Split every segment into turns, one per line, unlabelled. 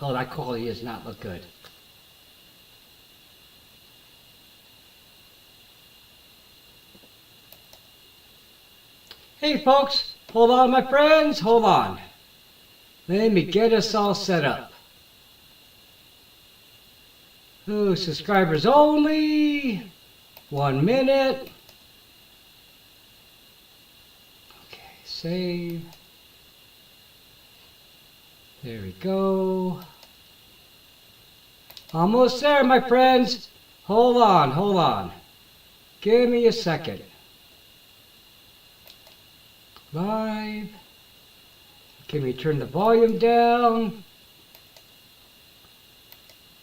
Oh, that quality does not look good. Hey folks, hold on my friends, hold on. Let me get us all set up. Oh, subscribers only. 1 minute. Okay, save. There we go. Almost there, my friends. Hold on, hold on. Give me a second. Live. Can we turn the volume down?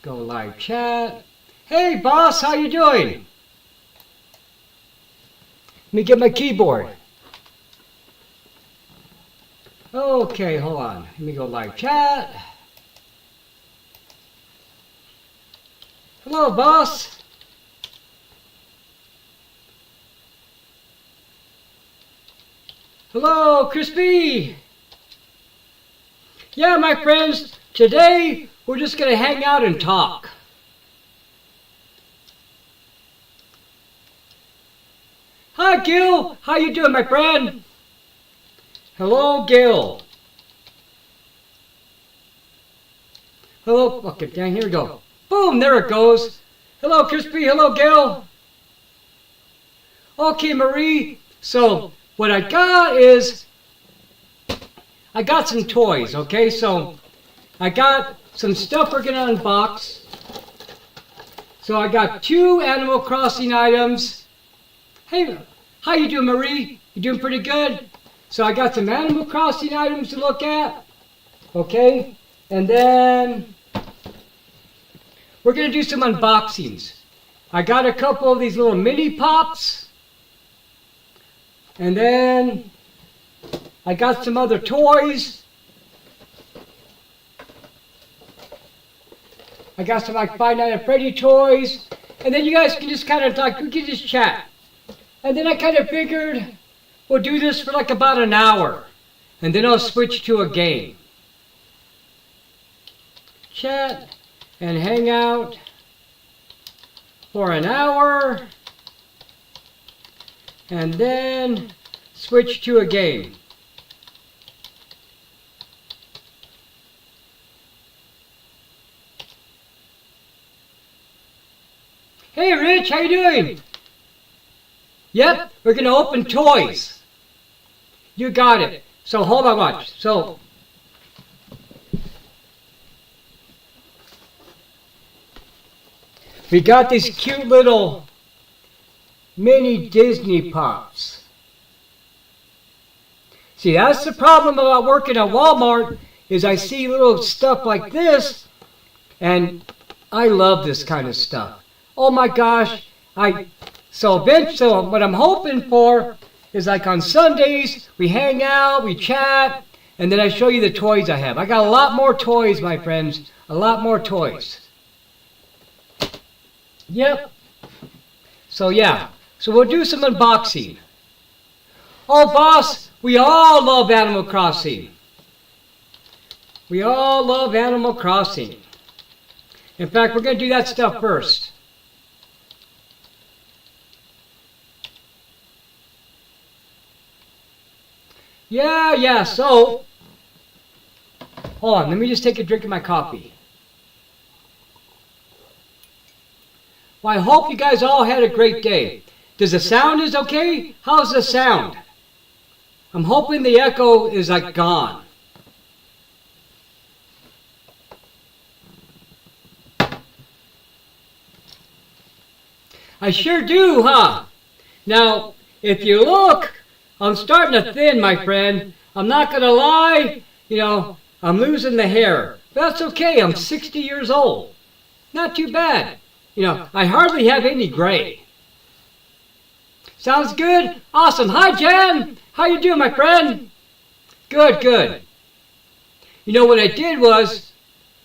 Go live chat. Hey boss, how you doing? Let me get my keyboard. Okay, hold on. Let me go live chat. Hello, boss. Hello, Crispy. Yeah, my friends, today we're just going to hang out and talk. Hi, Gil. How you doing, my friend? Hello, Gil. Hello. Okay, dang, here we go. Boom, there it goes. Hello, Crispy. Hello, Gil. Okay, Marie. So, what I got is, I got some toys, okay? So, I got some stuff we're going to unbox. So, I got 2 Animal Crossing items. Hey, how you doing, Marie? You doing pretty good? So, I got some Animal Crossing items to look at. Okay? And then, we're going to do some unboxings. I got a couple of these little mini pops. And then I got some other toys. I got some like Five Nights at Freddy toys. And then you guys can just kind of like, we can just chat. And then I kind of figured we'll do this for like about an hour. And then I'll switch to a game. Chat and hang out for an hour. And then switch to a game. Hey Rich, how you doing? Yep, we're going to open toys. You got it. So hold on, watch. So we got these cute little mini Disney Pops. See, that's the problem about working at Walmart, is I see little stuff like this, and I love this kind of stuff. Oh my gosh, so what I'm hoping for is like on Sundays, we hang out, we chat, and then I show you the toys I have. I got a lot more toys, my friends, a lot more toys. Yep. So yeah. So we'll do some unboxing. Oh, boss, we all love Animal Crossing. We all love Animal Crossing. In fact, we're going to do that stuff first. Yeah, so, hold on, let me just take a drink of my coffee. Well, I hope you guys all had a great day. Does the sound is okay? How's the sound? I'm hoping the echo is like gone. I sure do, huh? Now, if you look, I'm starting to thin, my friend. I'm not going to lie, I'm losing the hair. That's okay, I'm 60 years old. Not too bad. I hardly have any gray. Sounds good? Awesome. Hi, Jan. How you doing, my friend? Good. What I did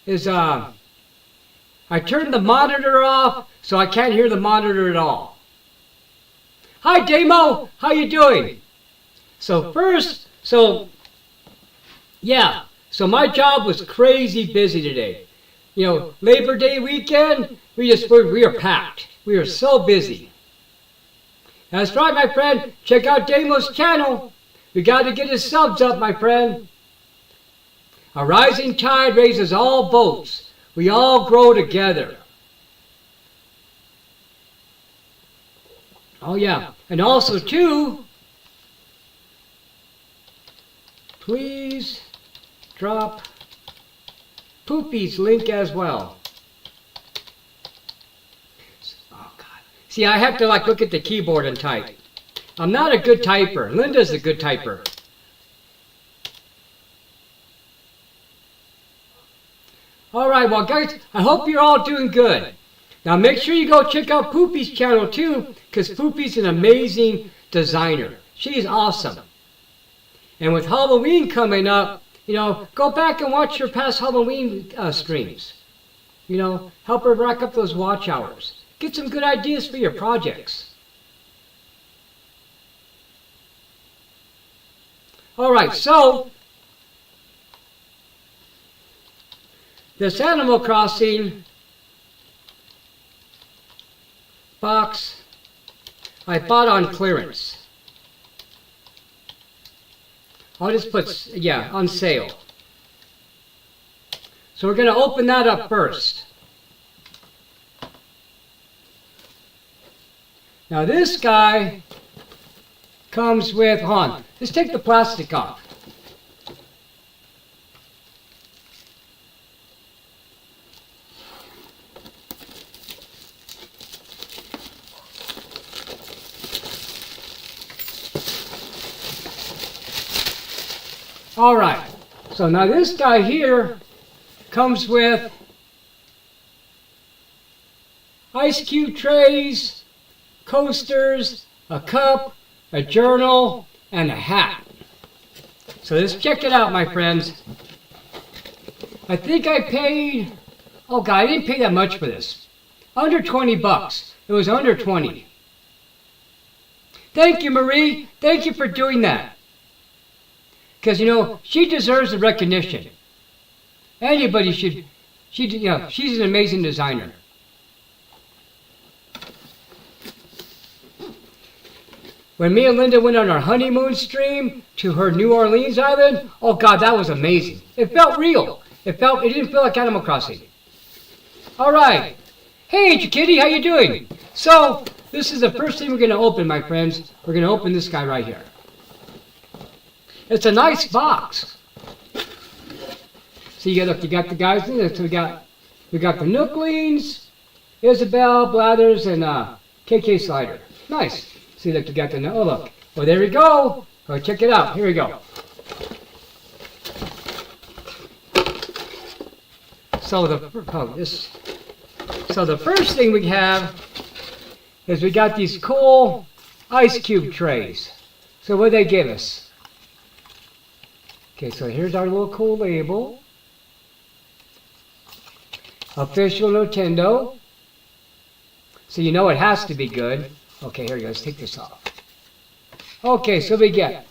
is I turned the monitor off so I can't hear the monitor at all. Hi, Damo. How you doing? So my job was crazy busy today. Labor Day weekend, we are packed. We are so busy. That's right, my friend. Check out Damo's channel. We got to get his subs up, my friend. A rising tide raises all boats. We all grow together. Oh yeah, and also too, please drop Poopy's link as well. Oh God. See, I have to look at the keyboard and type. I'm not a good typer. Linda's a good typer. Alright, well guys, I hope you're all doing good. Now make sure you go check out Poopy's channel too, because Poopy's an amazing designer. She's awesome. And with Halloween coming up, go back and watch your past Halloween streams. Help her rack up those watch hours. Get some good ideas for your projects. Alright, so this Animal Crossing box I bought on clearance. I'll just put, on sale. So we're going to open that up first. Now this guy comes with, hold on, let's take the plastic off. Alright, so now this guy here comes with ice cube trays, coasters, a cup, a journal, and a hat. So let's check it out, my friends. I think I paid, oh God, I didn't pay that much for this. Under 20 bucks. It was under 20. Thank you, Marie. Thank you for doing that. Because, she deserves the recognition. Anybody should, she's an amazing designer. When me and Linda went on our honeymoon stream to her New Orleans island, oh God, that was amazing. It felt real. It didn't feel like Animal Crossing. All right. Hey, Kitty, how you doing? So, this is the first thing we're going to open, my friends. We're going to open this guy right here. It's a nice box. So you got the guys in it. So we got the Nooklings, Isabel, Blathers, and KK Slider. Nice. See, look, you got the look. Well, there we go. Oh, check it out. Here we go. So the first thing we have is we got these cool ice cube trays. So what they give us? Okay, so here's our little cool label. Official Nintendo. So it has to be good. Okay, here we go. Let's take this off. Okay, so we get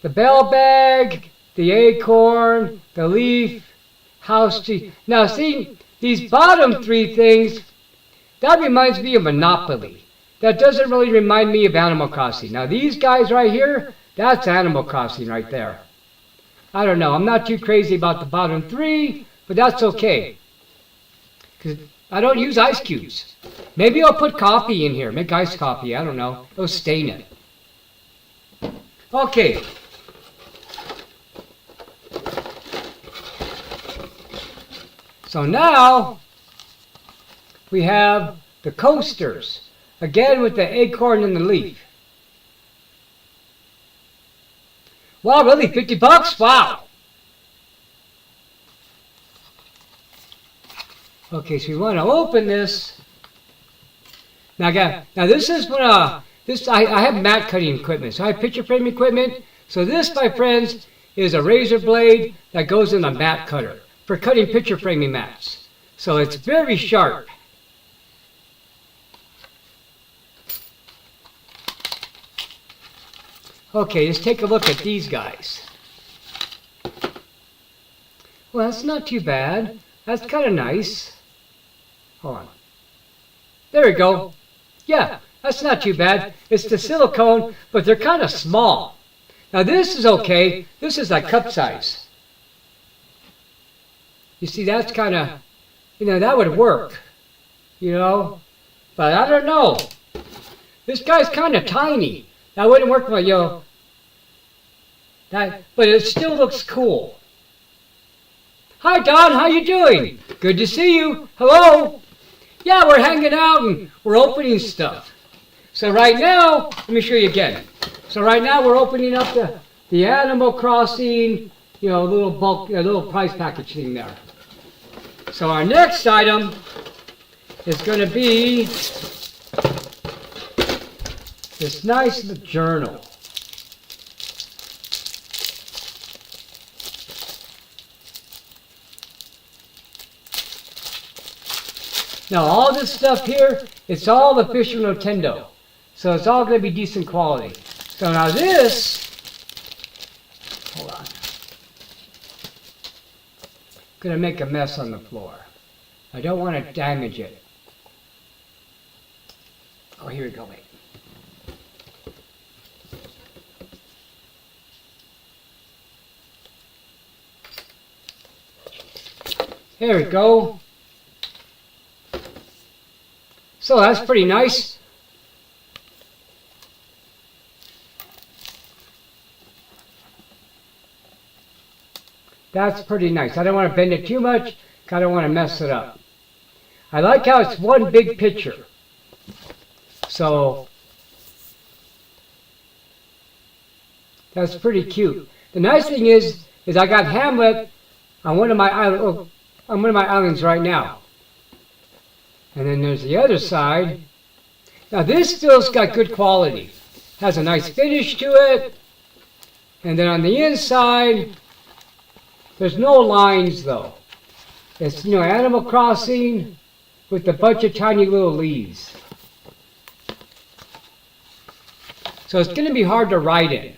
the bell bag, the acorn, the leaf, house tree. Now see, these bottom three things, that reminds me of Monopoly. That doesn't really remind me of Animal Crossing. Now these guys right here, that's Animal Crossing right there. I don't know, I'm not too crazy about the bottom three, but that's okay. Because I don't use ice cubes. Maybe I'll put coffee in here, make iced coffee, I don't know. It'll stain it. Okay. So now, we have the coasters. Again with the acorn and the leaf. Wow, really? 50 bucks? Wow. Okay, so we want to open this. Now this is what I have mat cutting equipment. So I have picture frame equipment. So this, my friends, is a razor blade that goes in a mat cutter for cutting picture framing mats. So it's very sharp. Okay, let's take a look at these guys. Well, that's not too bad. That's kind of nice. Hold on. There we go. Yeah, that's not too bad. It's the silicone, but they're kind of small. Now this is okay. This is like cup size. You see, that's kind of, that would work. But I don't know. This guy's kind of tiny. That wouldn't work for, but it still looks cool. Hi, Don. How you doing? Good to see you. Hello. Yeah, we're hanging out and we're opening stuff. So right now, let me show you again. So right now we're opening up the Animal Crossing, little prize package thing there. So our next item is going to be this nice journal. Now all this stuff here, it's all official Nintendo. So it's all going to be decent quality. So now this, hold on. I'm going to make a mess on the floor. I don't want to damage it. Oh, here we go, wait. There we go. So that's pretty nice. That's pretty nice. I don't want to bend it too much. I don't want to mess it up. I like how it's one big picture. So that's pretty cute. The nice thing is I got Hamlet on one of my islands right now. And then there's the other side. Now this still's got good quality. Has a nice finish to it. And then on the inside, there's no lines though. It's, Animal Crossing with a bunch of tiny little leaves. So it's going to be hard to write in.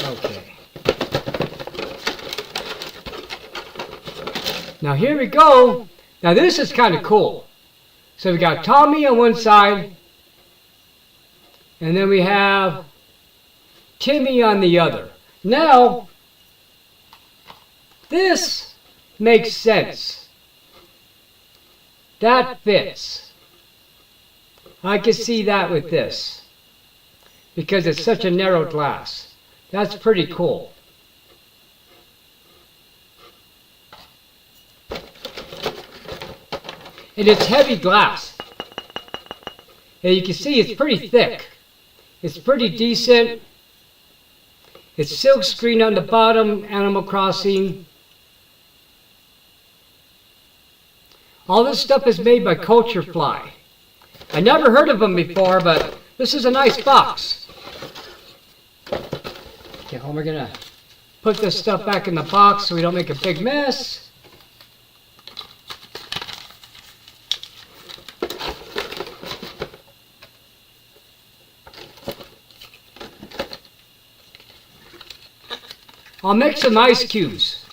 Okay. Now here we go. Now this is kind of cool. So we got Tommy on one side, and then we have Timmy on the other. Now, this makes sense. That fits. I can see that with this, because it's such a narrow glass. That's pretty cool. And it's heavy glass. And you can see it's pretty thick. It's pretty decent. It's silk screen on the bottom, Animal Crossing. All this stuff is made by Culture Fly. I never heard of them before, but this is a nice box. Okay, well, we're going to put this stuff back in the box so we don't make a big mess. I'll make some ice cubes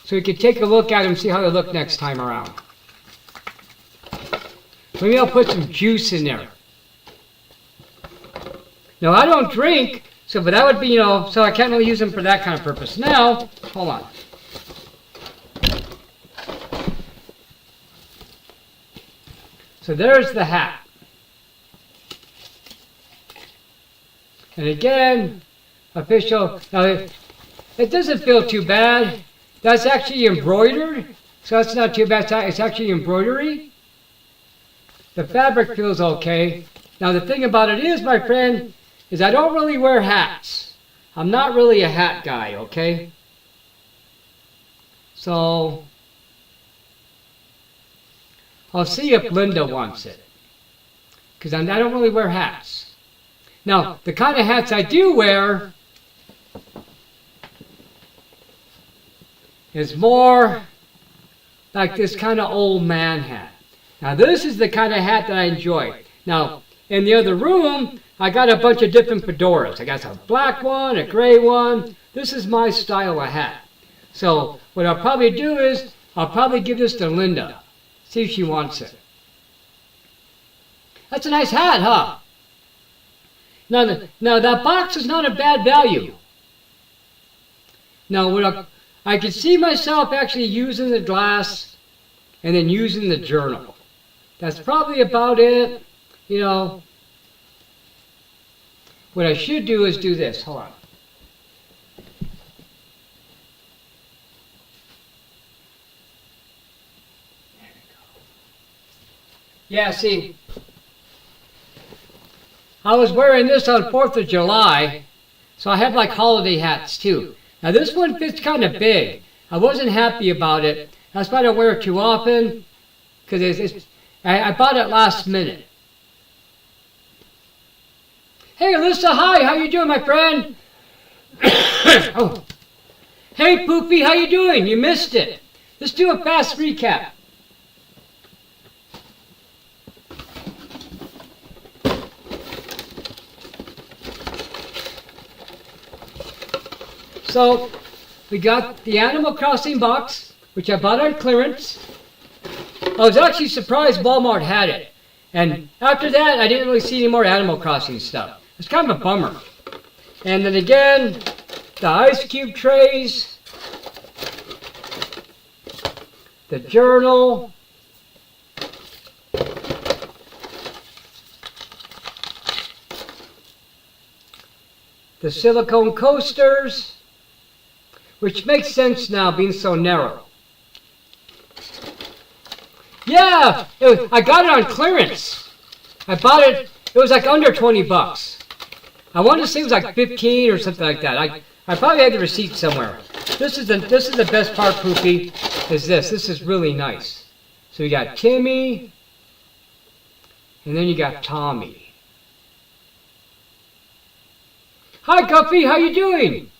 so we can take a look at them and see how they look next time around. Maybe I'll put some juice in there. Now I don't drink, but that would be, so I can't really use them for that kind of purpose. Now, hold on. So there's the hat. And again, official. Now it doesn't feel too bad. That's actually embroidered, so that's not too bad. It's actually embroidery. The fabric feels okay. Now the thing about it is, my friend, is I don't really wear hats. I'm not really a hat guy, okay? So I'll see if Linda wants it, because I don't really wear hats. Now the kind of hats I do wear is more like this kind of old man hat. Now this is the kind of hat that I enjoy. Now in the other room, I got a bunch of different fedoras. I got a black one, a gray one. This is my style of hat. So what I'll probably do is, I'll probably give this to Linda. See if she wants it. That's a nice hat, huh? Now that box is not a bad value. Now, I can see myself actually using the glass and then using the journal. That's probably about it. You know, what I should do is do this. Hold on. There we go. Yeah, see, I was wearing this on 4th of July, so I have like holiday hats too. Now this one fits kind of big. I wasn't happy about it. That's why I don't wear it too often, because I bought it last minute. Hey Alyssa, hi, how you doing, my friend? Oh. Hey Poopy, how you doing? You missed it. Let's do a fast recap. So, we got the Animal Crossing box, which I bought on clearance. I was actually surprised Walmart had it. And after that, I didn't really see any more Animal Crossing stuff. It's kind of a bummer. And then again, the ice cube trays, the journal, the silicone coasters, which makes sense now being so narrow. Yeah, I got it on clearance. I bought it, it was like under 20 bucks. I wanted to say it was like 15 or something like that. I probably had the receipt somewhere. This is the best part, Poopy, is this. This is really nice. So you got Timmy, and then you got Tommy. Hi, Guppy, how you doing?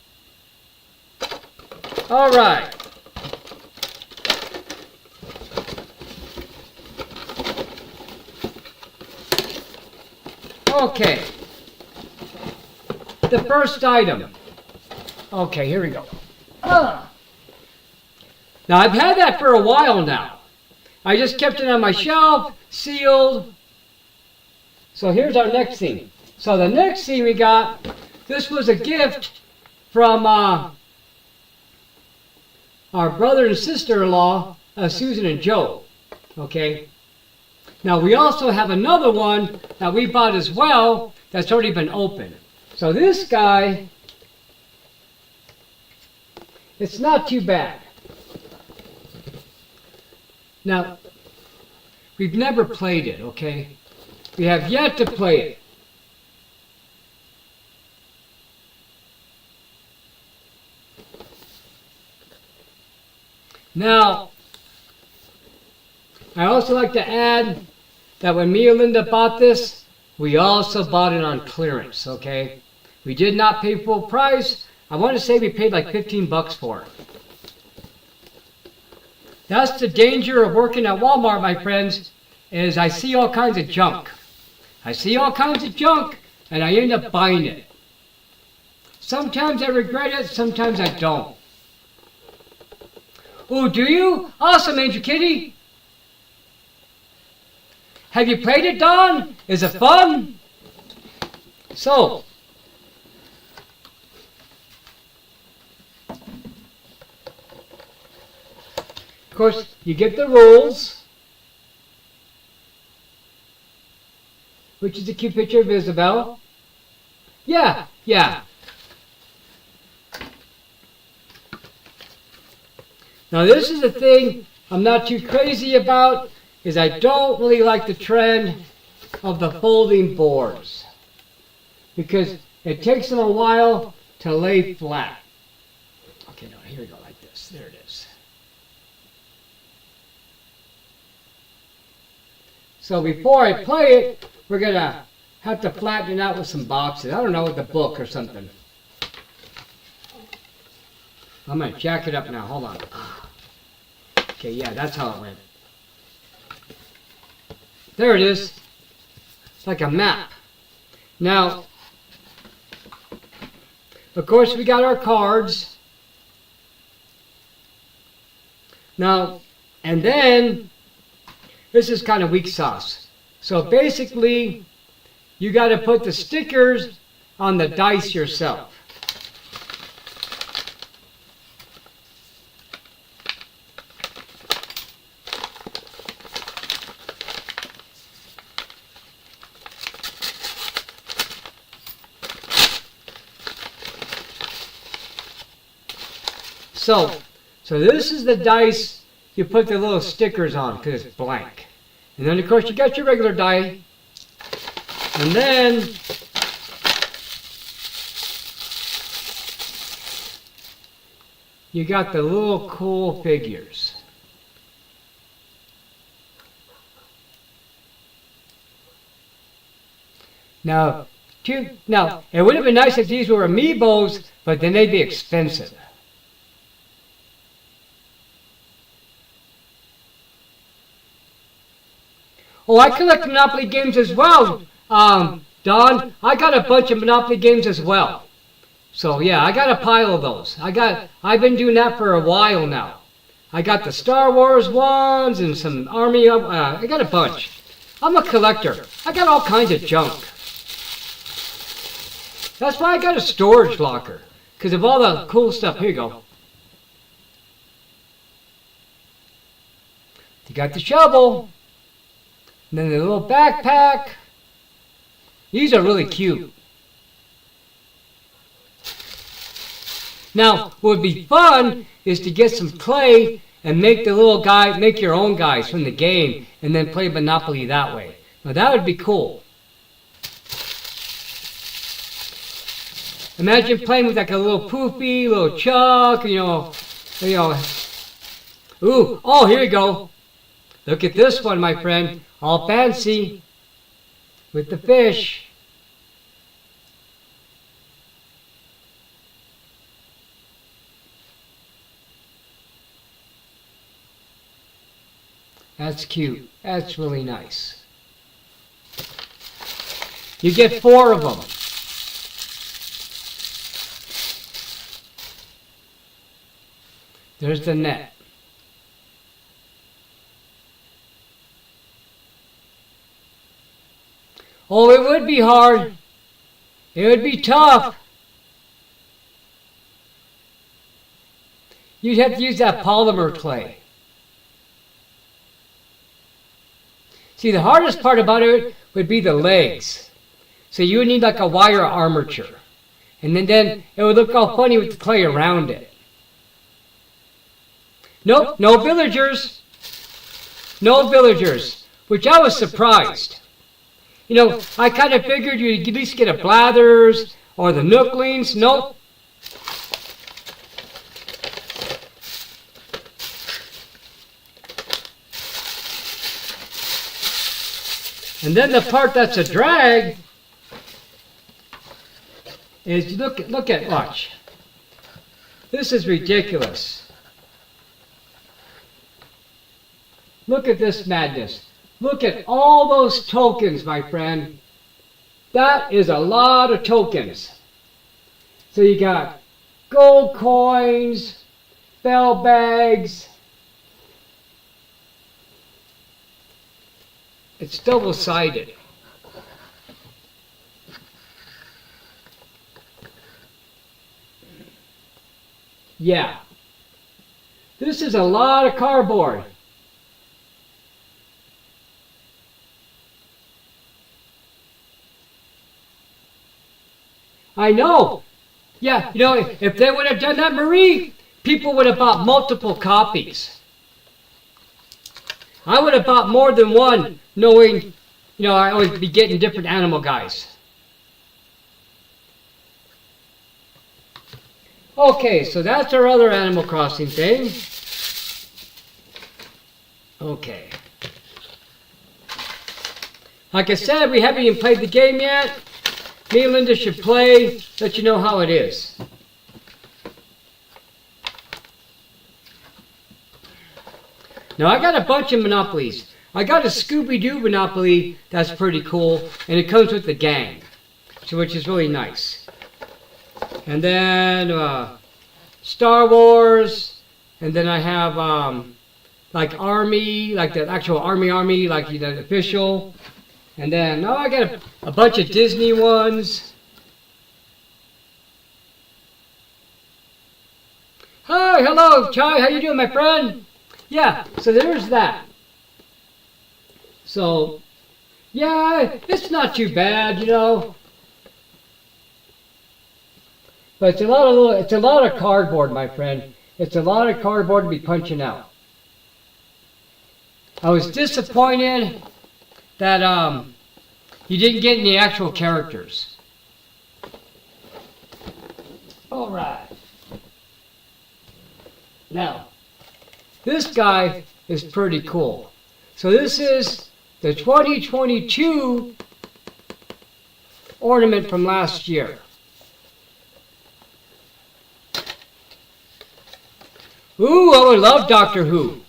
All right. Okay. The first item. Okay, here we go. Now, I've had that for a while now. I just kept it on my shelf, sealed. So here's our next thing. So the next thing we got, this was a gift from our brother and sister-in-law, Susan and Joe. Okay. Now we also have another one that we bought as well that's already been opened. So this guy, it's not too bad. Now, we've never played it, okay? We have yet to play it. Now, I also like to add that when me and Linda bought this, we also bought it on clearance, okay? We did not pay full price. I want to say we paid like 15 bucks for it. That's the danger of working at Walmart, my friends, is I see all kinds of junk. I see all kinds of junk, and I end up buying it. Sometimes I regret it, sometimes I don't. Oh, do you? Awesome, Angel Kitty. Have you played it, Don? Is it fun? So, of course, you get the rules, which is a cute picture of Isabel. Yeah. Now this is the thing I'm not too crazy about, is I don't really like the trend of the folding boards, because it takes them a while to lay flat. Okay, no, here we go, like this. There it is. So before I play it, we're going to have to flatten it out with some boxes. I don't know, with a book or something. I'm going to jack it up now. Hold on. Okay, yeah, that's how it went. There it is. It's like a map. Now, of course, we got our cards. Now, and then, this is kind of weak sauce. So basically, you got to put the stickers on the dice yourself. So this is the dice you put the little stickers on because it's blank. And then of course you got your regular die. And then you got the little cool figures. Now, it would have been nice if these were amiibos, but then they'd be expensive. Oh, I collect Monopoly games as well, Don. I got a bunch of Monopoly games as well. So yeah, I got a pile of those. I've been doing that for a while now. I got the Star Wars ones and some Army of, I got a bunch. I'm a collector. I got all kinds of junk. That's why I got a storage locker, because of all the cool stuff. Here you go. You got the shovel. And then the little backpack. These are really cute. Now, what would be fun is to get some clay and make the little guy, make your own guys from the game, and then play Monopoly that way. Now that would be cool. Imagine playing with like a little Poofy, little Chuck, you know. Ooh, oh, here you go. Look at this one, my friend. All fancy with the fish. That's cute. That's really nice. You get 4 of them. There's the net. Oh, it would be hard. It would be tough. You'd have to use that polymer clay. See, the hardest part about it would be the legs. So you would need like a wire armature. And then it would look all funny with the clay around it. Nope, no villagers. No villagers. Which I was surprised. You know, I kind of figured you'd at least get a Blathers or the Nooklings. Nope. And then the part that's a drag is look at watch. This is ridiculous. Look at this madness. Look at all those tokens, my friend. That is a lot of tokens. So you got gold coins, bell bags. It's double-sided. Yeah. This is a lot of cardboard. I know. Yeah, you know, if they would have done that, Marie, people would have bought multiple copies. I would have bought more than one, knowing, you know, I would be getting different animal guys. Okay, so that's our other Animal Crossing thing. Okay. Like I said, we haven't even played the game yet. Me and Linda should play, let you know how it is. Now I got a bunch of Monopolies. I got a Scooby-Doo Monopoly that's pretty cool, and it comes with the gang. which is really nice. And then Star Wars, and then I have like Army, like the actual Army, like the official. And then I got a bunch of Disney ones. Hi, hello, Chai. How you doing, my friend? Yeah. So there's that. So yeah, it's not too bad, But it's a lot of cardboard, my friend. It's a lot of cardboard to be punching out. I was disappointed that you didn't get any actual characters. All right. Now, this guy is pretty cool. So this is the 2022 ornament from last year. Ooh, I would love Doctor Who.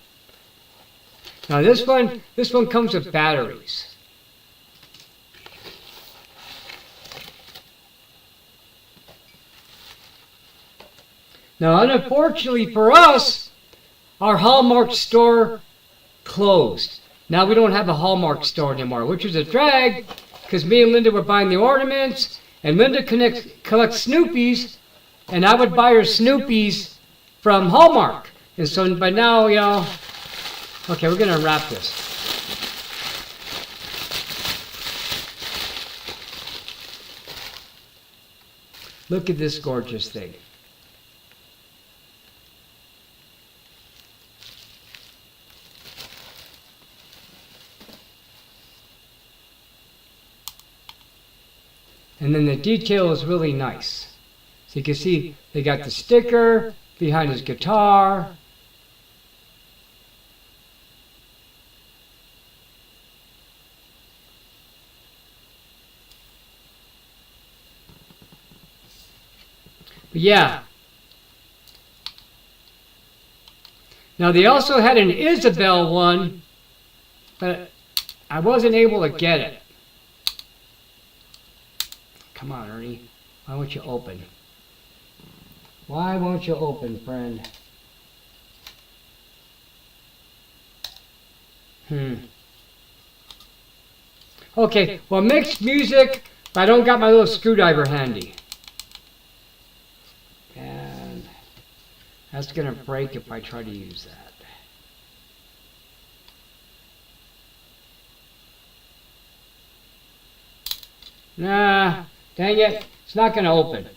Now this one comes with batteries. Now, unfortunately for us, our Hallmark store closed. Now we don't have a Hallmark store anymore, which was a drag, because me and Linda were buying the ornaments, and Linda collects Snoopies, and I would buy her Snoopies from Hallmark. And so by now, okay, we're going to unwrap this. Look at this gorgeous thing. And then the detail is really nice. So you can see they got the sticker behind his guitar. But yeah. Now they also had an Isabel one, but I wasn't able to get it. Come on, Ernie. Why won't you open? Why won't you open, friend? Okay, well, mixed music, but I don't got my little screwdriver handy. And that's going to break if I try to use that. Nah, dang it, it's not going to open.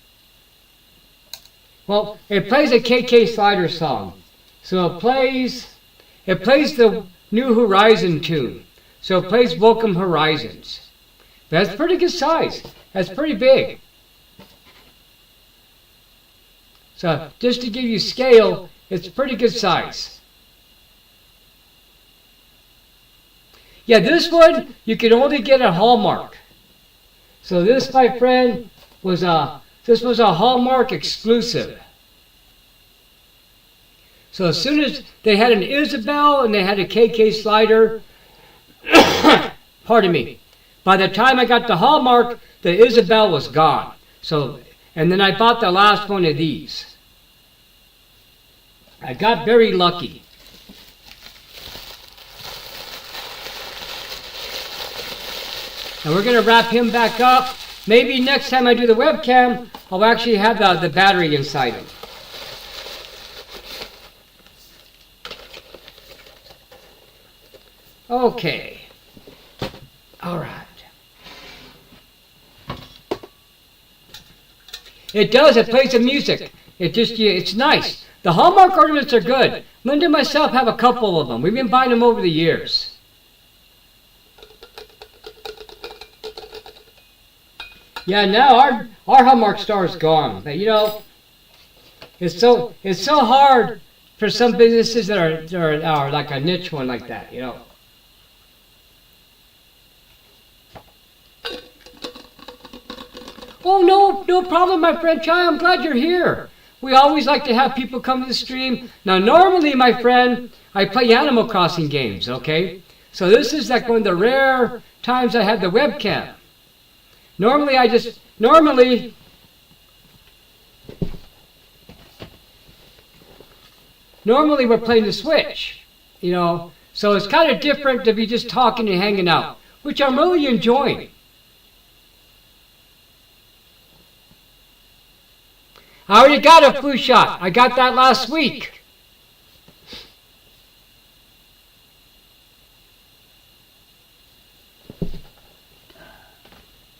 Well, it plays a KK Slider song. So it plays the New Horizon tune. So it plays Welcome Horizons. That's pretty good size. That's pretty big. So just to give you scale, it's pretty good size. Yeah, this one you can only get at Hallmark. So this, my friend, was a Hallmark exclusive. So as soon as they had an Isabel and they had a KK Slider, pardon me, by the time I got to Hallmark, the Isabel was gone. So, and then I bought the last one of these. I got very lucky. And we're going to wrap him back up. Maybe next time I do the webcam, I'll actually have the battery inside him. Okay. All right. It does. It plays the music. It's nice. The Hallmark ornaments are good. Linda and myself have a couple of them. We've been buying them over the years. Yeah, now our Hallmark store is gone. But it's so hard for some businesses that are like a niche one like that. Oh, no problem, my friend Chai. I'm glad you're here. We always like to have people come to the stream. Now, normally, my friend, I play Animal Crossing games, okay? So this is like one of the rare times I have the webcam. Normally we're playing the Switch, you know. So it's kind of different to be just talking and hanging out, which I'm really enjoying. I already got a flu shot. I got that last week.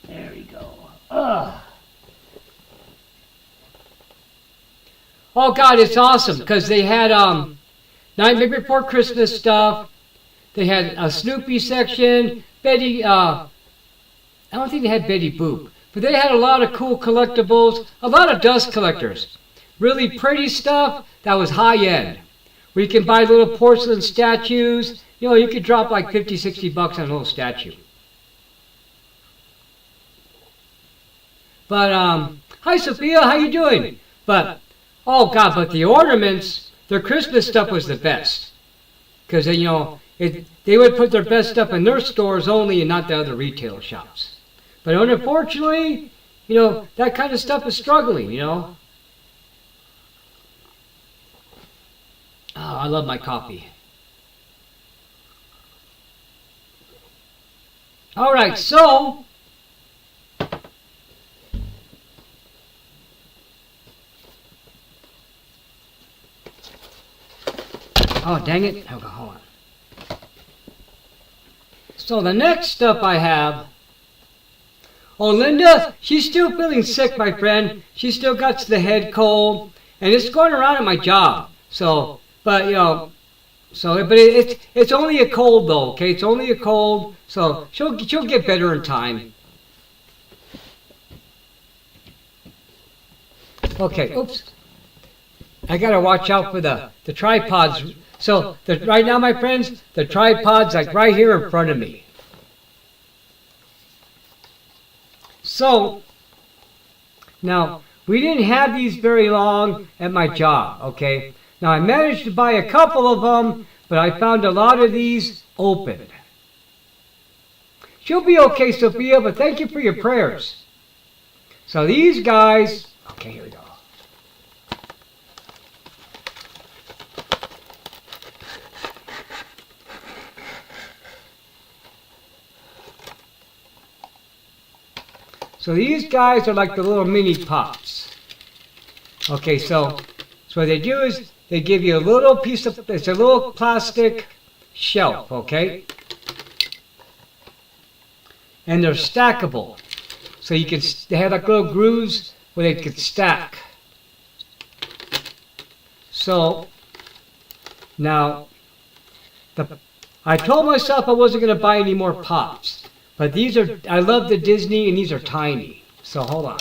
There we go. Oh God, it's awesome because they had Nightmare Before Christmas stuff. They had a Snoopy section. Betty, I don't think they had Betty Boop, but they had a lot of cool collectibles, a lot of dust collectors. Really pretty stuff that was high end. Where you can buy little porcelain statues. You know, you could drop like 50, 60 bucks on a little statue. But, hi Sophia, how you doing? But, oh God, but the ornaments, their Christmas stuff was the best. Because, you know, they would put their best stuff in their stores only and not the other retail shops. But unfortunately, you know, that kind of stuff is struggling, you know. Oh, I love my coffee. All right, so oh, dang it. Okay, hold on. So the next stuff I have. Oh, Linda, she's still feeling sick, my friend. She still got the head cold. And it's going around at my job. So, but, you know, but it's only a cold, though, okay? It's only a cold. So she'll get better in time. Okay, oops. I got to watch out for the tripods. So right now, my friends, the tripod's like right here in front of me. So now we didn't have these very long at my job, okay? Now I managed to buy a couple of them, but I found a lot of these open. She'll be okay, Sophia, but thank you for your prayers. So these guys, okay, here we go. So these guys are like the little mini pops. Okay, so what they do is they give you a little piece of, it's a little plastic shelf, okay? And they're stackable. So you can, they have like little grooves where they could stack. So now, I told myself I wasn't going to buy any more pops. But these are, I love the Disney, and these are tiny. So hold on.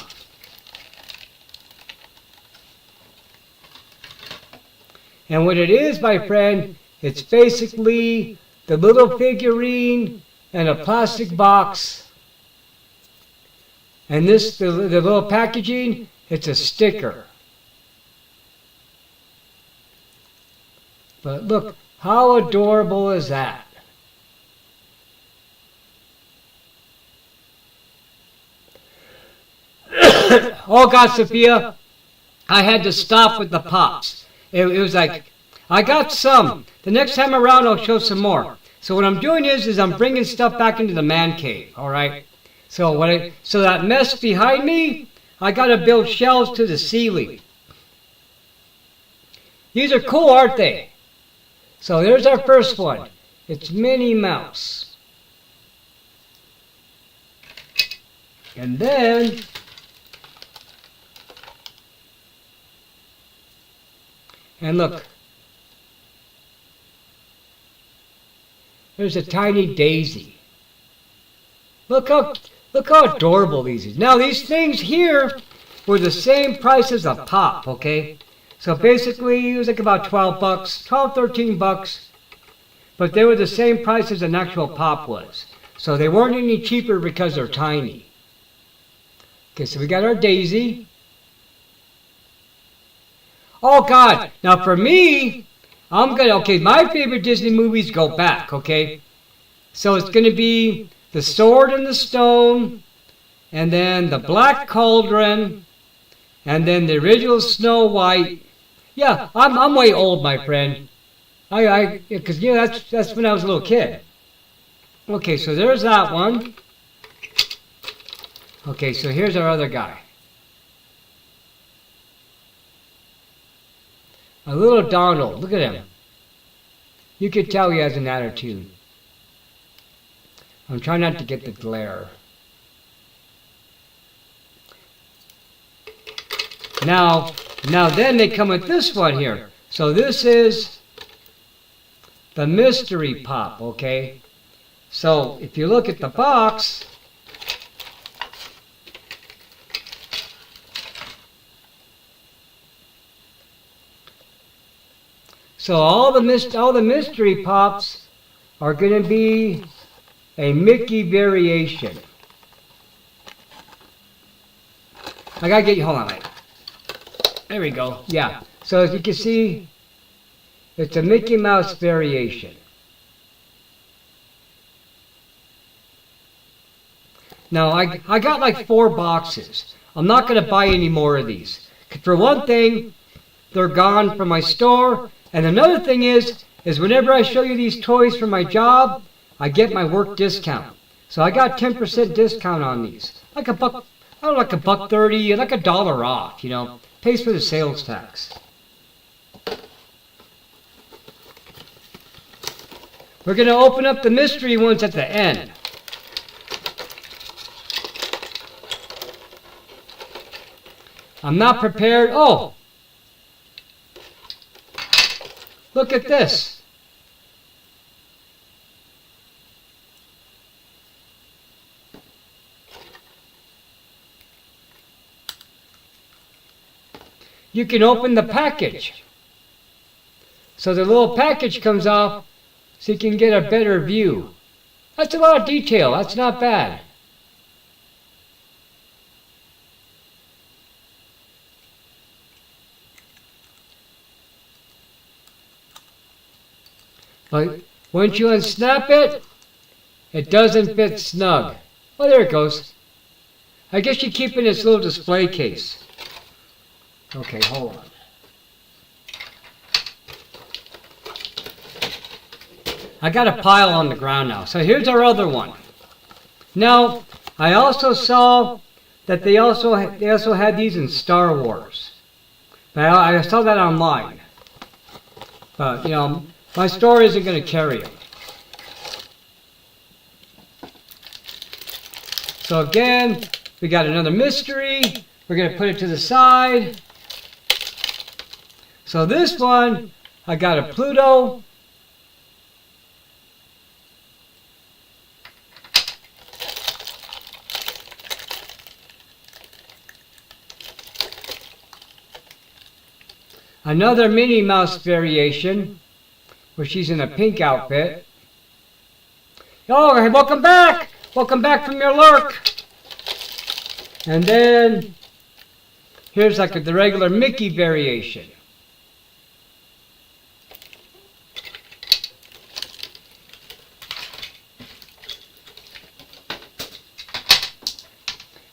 And what it is, my friend, it's basically the little figurine and a plastic box. And this, the little packaging, it's a sticker. But look, how adorable is that? Oh God, Sophia, I had to stop with the pops. It was like, I got some. The next time around, I'll show some more. So what I'm doing is I'm bringing stuff back into the man cave, all right? So so that mess behind me, I got to build shelves to the ceiling. These are cool, aren't they? So there's our first one. It's Minnie Mouse. And then and look, there's a tiny daisy. Look how adorable these are. Now these things here were the same price as a pop, okay? So basically it was like about 12 bucks, 12, 13 bucks. But they were the same price as an actual pop was. So they weren't any cheaper because they're tiny. Okay, so we got our daisy. Oh God, now for me, okay, my favorite Disney movies go back, okay? So it's gonna be The Sword and the Stone, and then the Black Cauldron, and then the original Snow White. Yeah, I'm way old, my friend. Because that's when I was a little kid. Okay, so there's that one. Okay, so here's our other guy. A little Donald. Look at him. You could tell he has an attitude. I'm trying not to get the glare. Now then they come with this one here. So this is the mystery pop, okay? So if you look at the box, so all the mystery pops are going to be a Mickey variation. I gotta get you, hold on, mate. There we go. Yeah. So as you can see, it's a Mickey Mouse variation. Now I got like 4 boxes. I'm not going to buy any more of these. For one thing, they're gone from my store. And another thing is whenever I show you these toys for my job, I get my work discount. So I got 10% discount on these. Like a buck, I don't know, like a $1.30, like $1 off, you know. Pays for the sales tax. We're going to open up the mystery ones at the end. I'm not prepared. Oh! Look at this. You can open the package. So the little package comes off so you can get a better view. That's a lot of detail. That's not bad. But once you unsnap it, it doesn't fit snug. Oh, there it goes. I guess you keep it in this little display case. Okay, hold on. I got a pile on the ground now. So here's our other one. Now, I also saw that they also had these in Star Wars. But I saw that online. But, you know, my store isn't going to carry them. So again, we got another mystery. We're going to put it to the side. So this one, I got a Pluto. Another Minnie Mouse variation, where she's in a pink outfit. Oh, hey, welcome back! Welcome back from your lurk! And then, here's like the regular Mickey variation.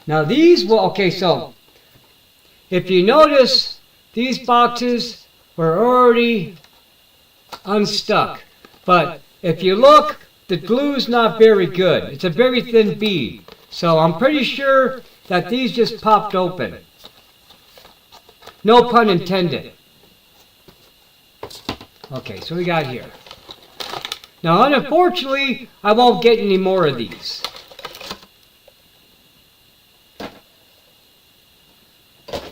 Now these will, okay, so, if you notice, these boxes were already unstuck. But if you look, the glue's not very good. It's a very thin bead. So I'm pretty sure that these just popped open. No pun intended. Okay, so we got here. Now unfortunately, I won't get any more of these.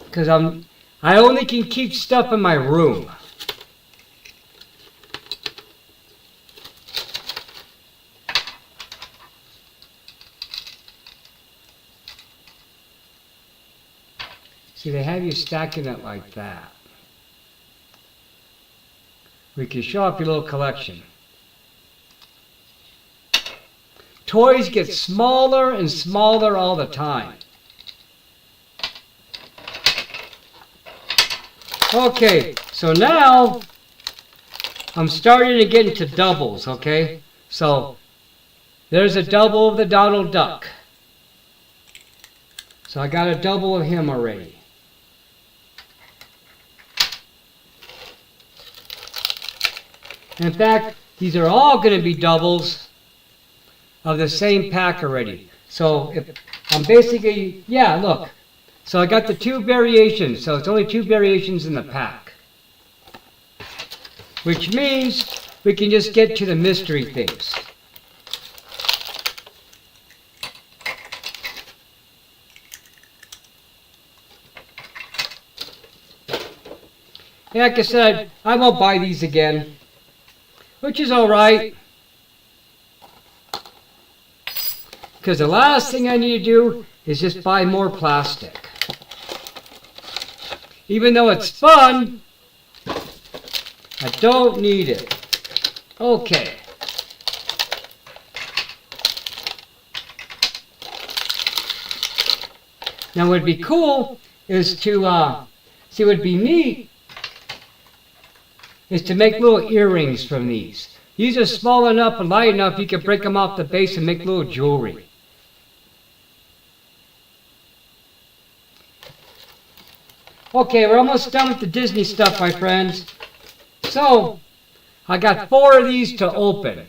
Because I only can keep stuff in my room. See, they have you stacking it like that. We can show off your little collection. Toys get smaller and smaller all the time. Okay, so now I'm starting to get into doubles, okay? So there's a double of the Donald Duck. So I got a double of him already. In fact, these are all going to be doubles of the same pack already. So if I'm basically, yeah, look. So I got the 2 variations. So it's only 2 variations in the pack. Which means we can just get to the mystery things. And like I said, I won't buy these again. Which is alright. Because the last thing I need to do is just buy more plastic. Even though it's fun, I don't need it. Okay. Now what would be cool is to, see what would be neat is to make little earrings from these. These are small enough and light enough you can break them off the base and make little jewelry. Okay, we're almost done with the Disney stuff, my friends. So, I got 4 of these to open.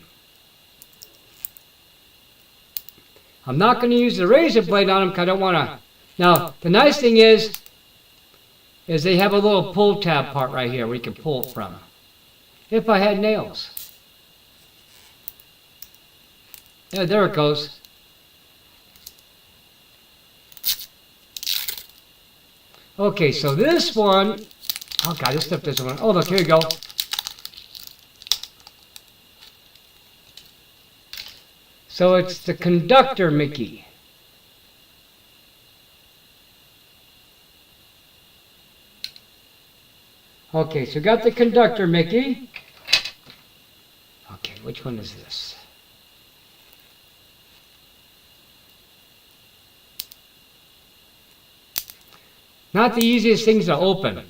I'm not going to use the razor blade on them because I don't want to. Now, the nice thing is they have a little pull tab part right here where you can pull it from. If I had nails. Yeah, there it goes. Okay, so this one, oh god, this stuff doesn't want, oh look, here you go. So it's the conductor Mickey. Okay, so we got the conductor Mickey. Okay, which one is this? Not the easiest things to open.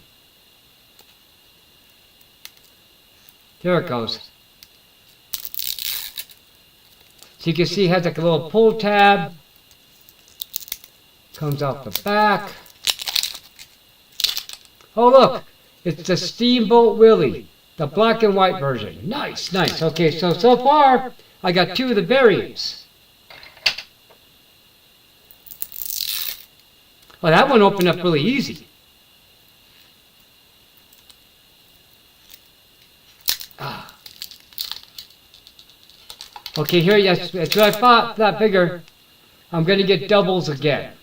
There it goes. So you can see it has like a little pull tab. Comes off the back. Oh look, it's the Steamboat Willie, the black and white version. Nice, nice. Okay, so far I got 2 of the variants. Well, that one opened up really easy. Ah. Okay, here, yes, that's what I thought, that bigger. I'm going to get doubles again.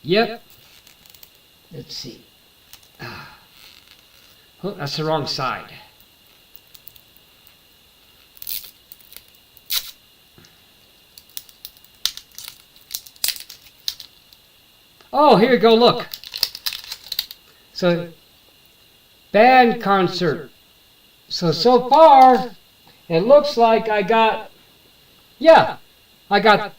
Yep. Let's see. Ah. Oh, that's the wrong side. Oh, here you go, look. So, band concert. So far, it looks like I got, yeah, I got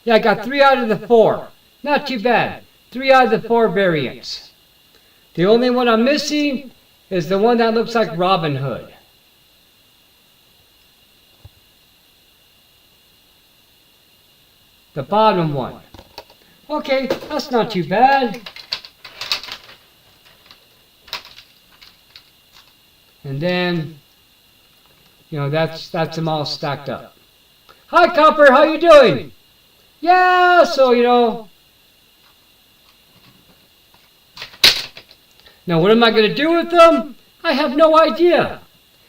3 out of the 4. Not too bad. 3 out of the 4 variants. The only one I'm missing is the one that looks like Robin Hood. The bottom one. Okay, that's not too bad. And then, you know, that's them all stacked up. Hi, Copper, how you doing? Yeah, so, you know. Now, what am I going to do with them? I have no idea.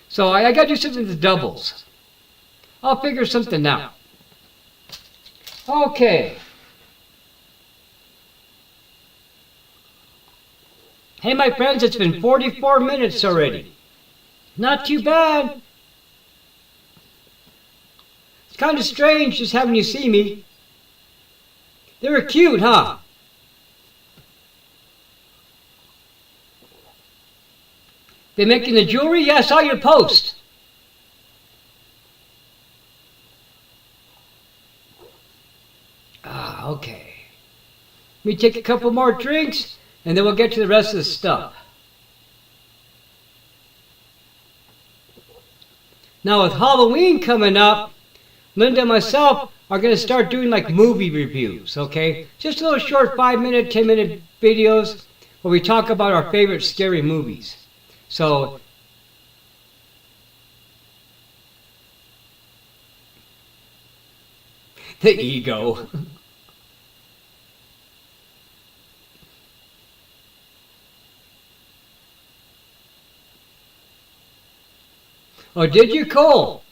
So I got to do something with the doubles. I'll figure something out. Okay. Hey, my friends, it's been 44 minutes already. Not too bad. It's kind of strange just having you see me. They were cute, huh? They making the jewelry? Yeah, I saw your post. Ah, okay. Let me take a couple more drinks, and then we'll get to the rest of the stuff. Now with Halloween coming up, Linda and myself are going to start doing like movie reviews, okay? Just a little short 5-minute, 10-minute videos where we talk about our favorite scary movies. So, the ego. Oh, did you, Cole?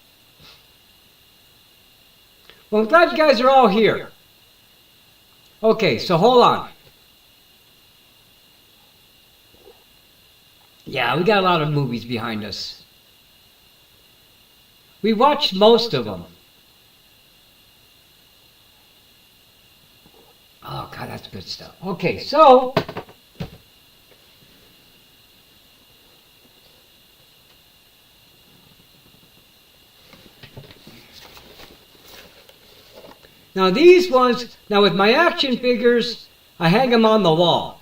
Well, I'm glad you guys are all here. Okay, so hold on. Yeah, we got a lot of movies behind us. We watched most of them. Oh, God, that's good stuff. Okay, so... Now these ones, now with my action figures, I hang them on the wall.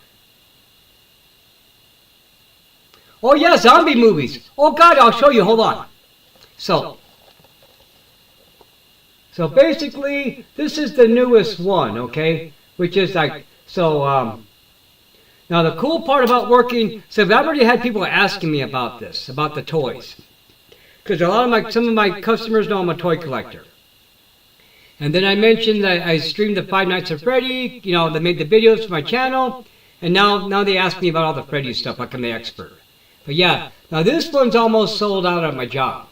Oh yeah, zombie movies. Oh God, I'll show you, hold on. So basically, this is the newest one, okay? Which is like, now the cool part about working, so I've already had people asking me about this, about the toys. Because some of my customers know I'm a toy collector. And then I mentioned that I streamed the Five Nights at Freddy, you know, they made the videos for my channel, and now they ask me about all the Freddy stuff, like I'm the expert. But yeah, now this one's almost sold out at my job.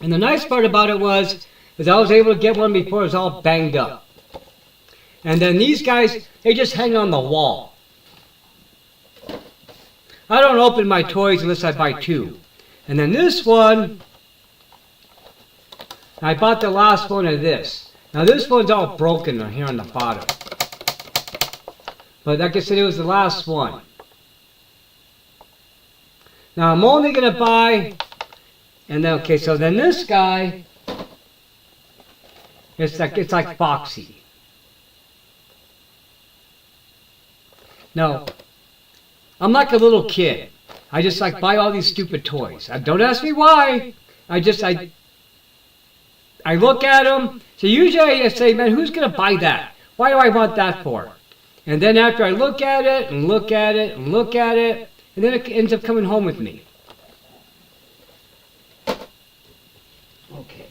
And the nice part about it is I was able to get one before it was all banged up. And then these guys, they just hang on the wall. I don't open my toys unless I buy two. And then this one, I bought the last one of this. Now this one's all broken here on the bottom. But like I said, it was the last one. Now I'm only going to buy, and then, okay, so then this guy, it's like Foxy. No, I'm like a little kid. I just like buy all these stupid toys. Don't ask me why. I look at them. So usually I say, man, who's going to buy that? Why do I want that for? And then after I look at it and look at it and look at it, and then it ends up coming home with me. Okay.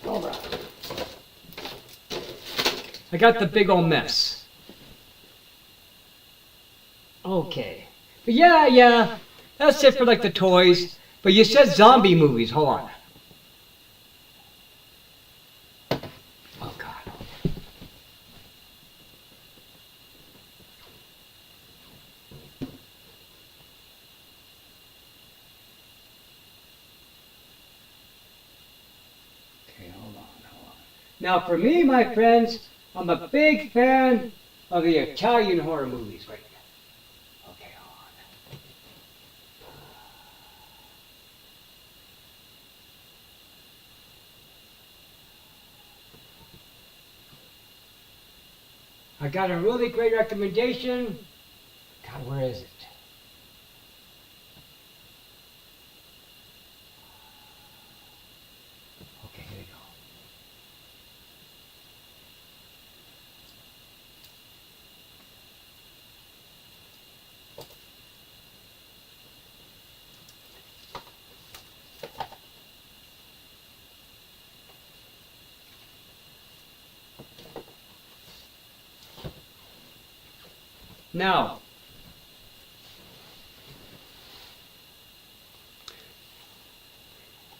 All right. I got the big old mess. Okay. But yeah. That's it for like the toys. But you said zombie movies. Hold on. Oh, God. Okay, hold on. Now, for me, my friends, I'm a big fan of the Italian horror movies right now. Okay, hold on. I got a really great recommendation. God, where is it? Okay, here we go. Now,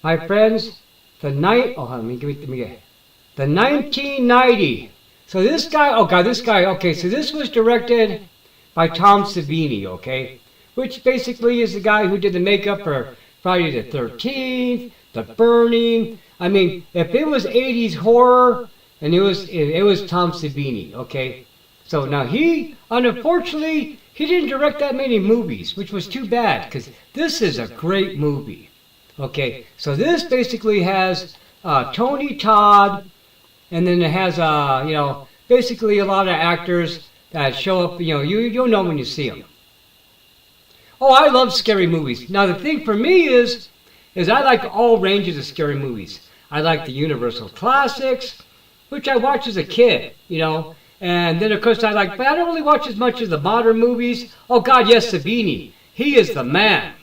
my friends, the 1990. So this guy, okay, so this was directed by Tom Savini, okay, which basically is the guy who did the makeup for Friday the 13th, The Burning. I mean, if it was 80s horror, and it was Tom Savini, okay. So now unfortunately, he didn't direct that many movies, which was too bad, because this is a great movie. Okay, so this basically has Tony Todd, and then it has, basically a lot of actors that show up, you'll know when you see them. Oh, I love scary movies. Now the thing for me is, is I like all ranges of scary movies. I like the Universal Classics, which I watched as a kid, you know. And then, of course, but I don't really watch as much of the modern movies. Oh, God, yes, Savini. He is the man.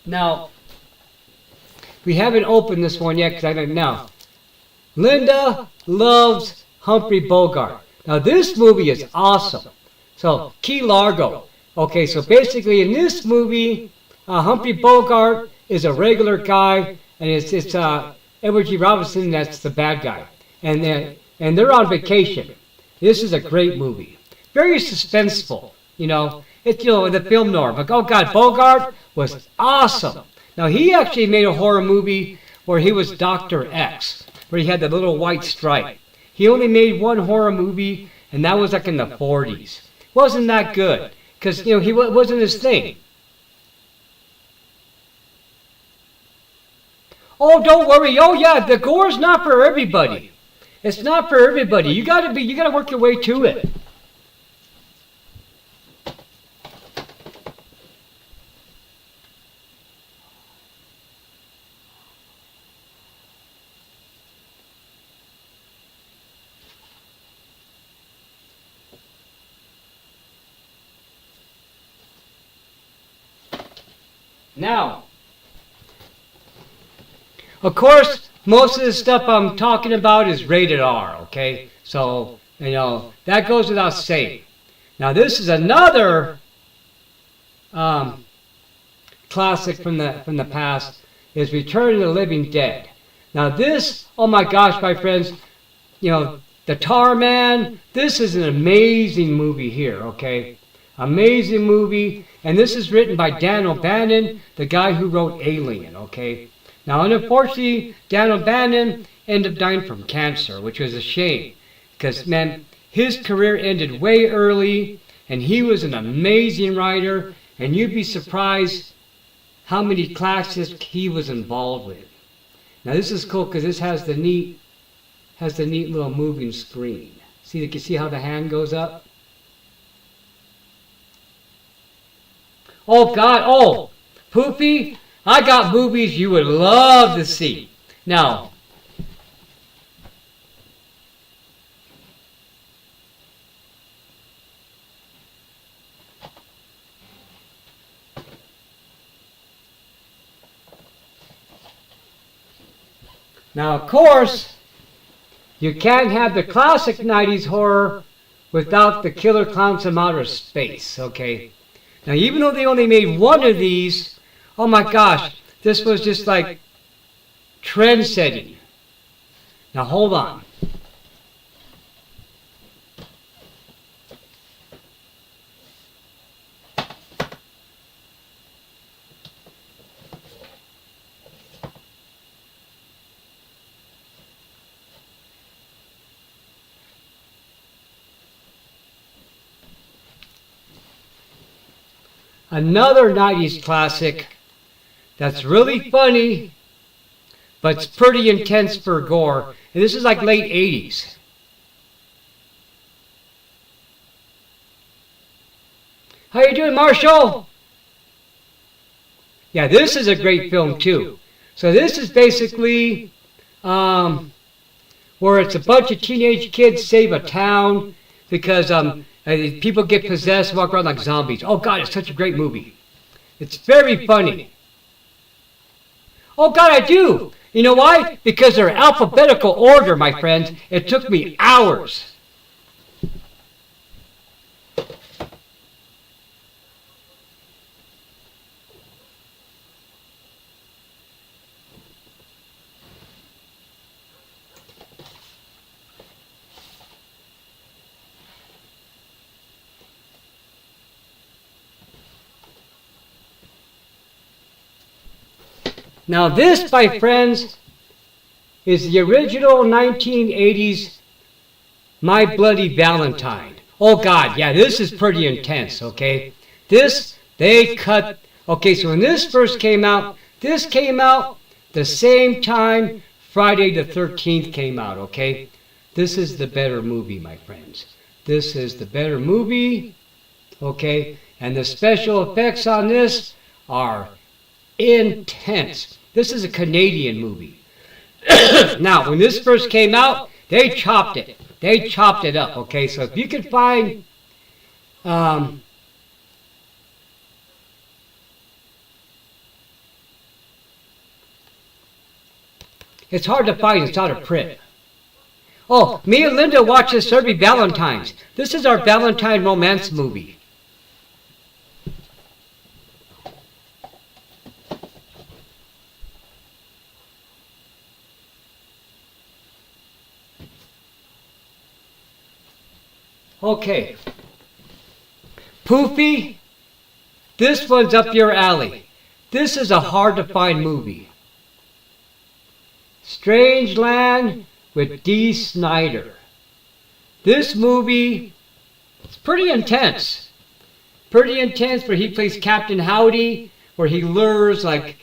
Now, we haven't opened this one yet because I don't know. Linda loves Humphrey Bogart. Now, this movie is awesome. So, Key Largo. Okay, so basically in this movie, Humphrey Bogart is a regular guy, and it's Edward G. Robinson that's the bad guy. And they're on vacation. This is a great movie. Very suspenseful, you know. It's, you know, the film norm. Like, oh, God, Bogart was awesome. Now, he actually made a horror movie where he was Dr. X, where he had the little white stripe. He only made one horror movie, and that was like in the 40s. Wasn't that good, because, you know, he wasn't his thing. Oh, don't worry. Oh, yeah, the gore's not for everybody. It's not for everybody. You gotta work your way to it. Now, of course, most of the stuff I'm talking about is rated R, okay? So, you know, that goes without saying. Now, this is another classic from the past, is Return of the Living Dead. Now, this, oh my gosh, my friends, you know, the Tar Man, this is an amazing movie here, okay? Amazing movie, and this is written by Dan O'Bannon, the guy who wrote Alien, okay? Now, unfortunately, Dan O'Bannon ended up dying from cancer, which was a shame, because, man, his career ended way early, and he was an amazing writer, and you'd be surprised how many classics he was involved with. Now, this is cool, because this has the neat little moving screen. See, you can see how the hand goes up? Oh, God, oh, Poofy, I got movies you would love to see. Now, of course, you can't have the classic 90s horror without the Killer Clowns from Outer Space, okay? Now, even though they only made one of these, oh my gosh, this was just like trend-setting. Now, hold on. Another 90s classic that's really funny, but it's pretty intense for gore. And this is like late 80s. How you doing, Marshall? Yeah, this is a great film too. So this is basically where it's a bunch of teenage kids save a town because people get possessed, walk around like zombies. Oh God, it's such a great movie. It's very funny. Oh God, I do. You know why? Because they're alphabetical order, my friends. It took me hours. Now this, my friends, is the original 1980s My Bloody Valentine. Oh God, yeah, this is pretty intense, okay? This, they cut, okay, so when this first came out, this came out the same time Friday the 13th came out, okay? This is the better movie, my friends. This is the better movie, okay? And the special effects on this are intense. This is a Canadian movie. Now, when this first came out, they chopped it. They chopped it up, okay? So if you could find... it's hard to find. It's out of print. Oh, me and Linda watch this every Valentine's. This is our Valentine romance movie. Okay. Poofy, this one's up your alley. This is a hard-to-find movie. Strange Land with Dee Snider. This movie is pretty intense. Pretty intense, where he plays Captain Howdy, where he lures, like,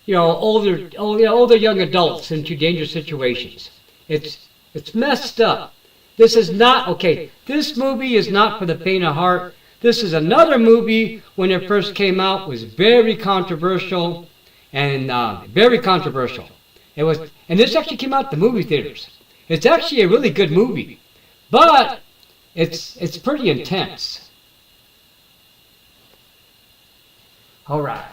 older young adults into dangerous situations. It's messed up. This is not, okay, this movie is not for the faint of heart. This is another movie, when it first came out, was very controversial, and very controversial. It was, and this actually came out at the movie theaters. It's actually a really good movie, but it's pretty intense. All right.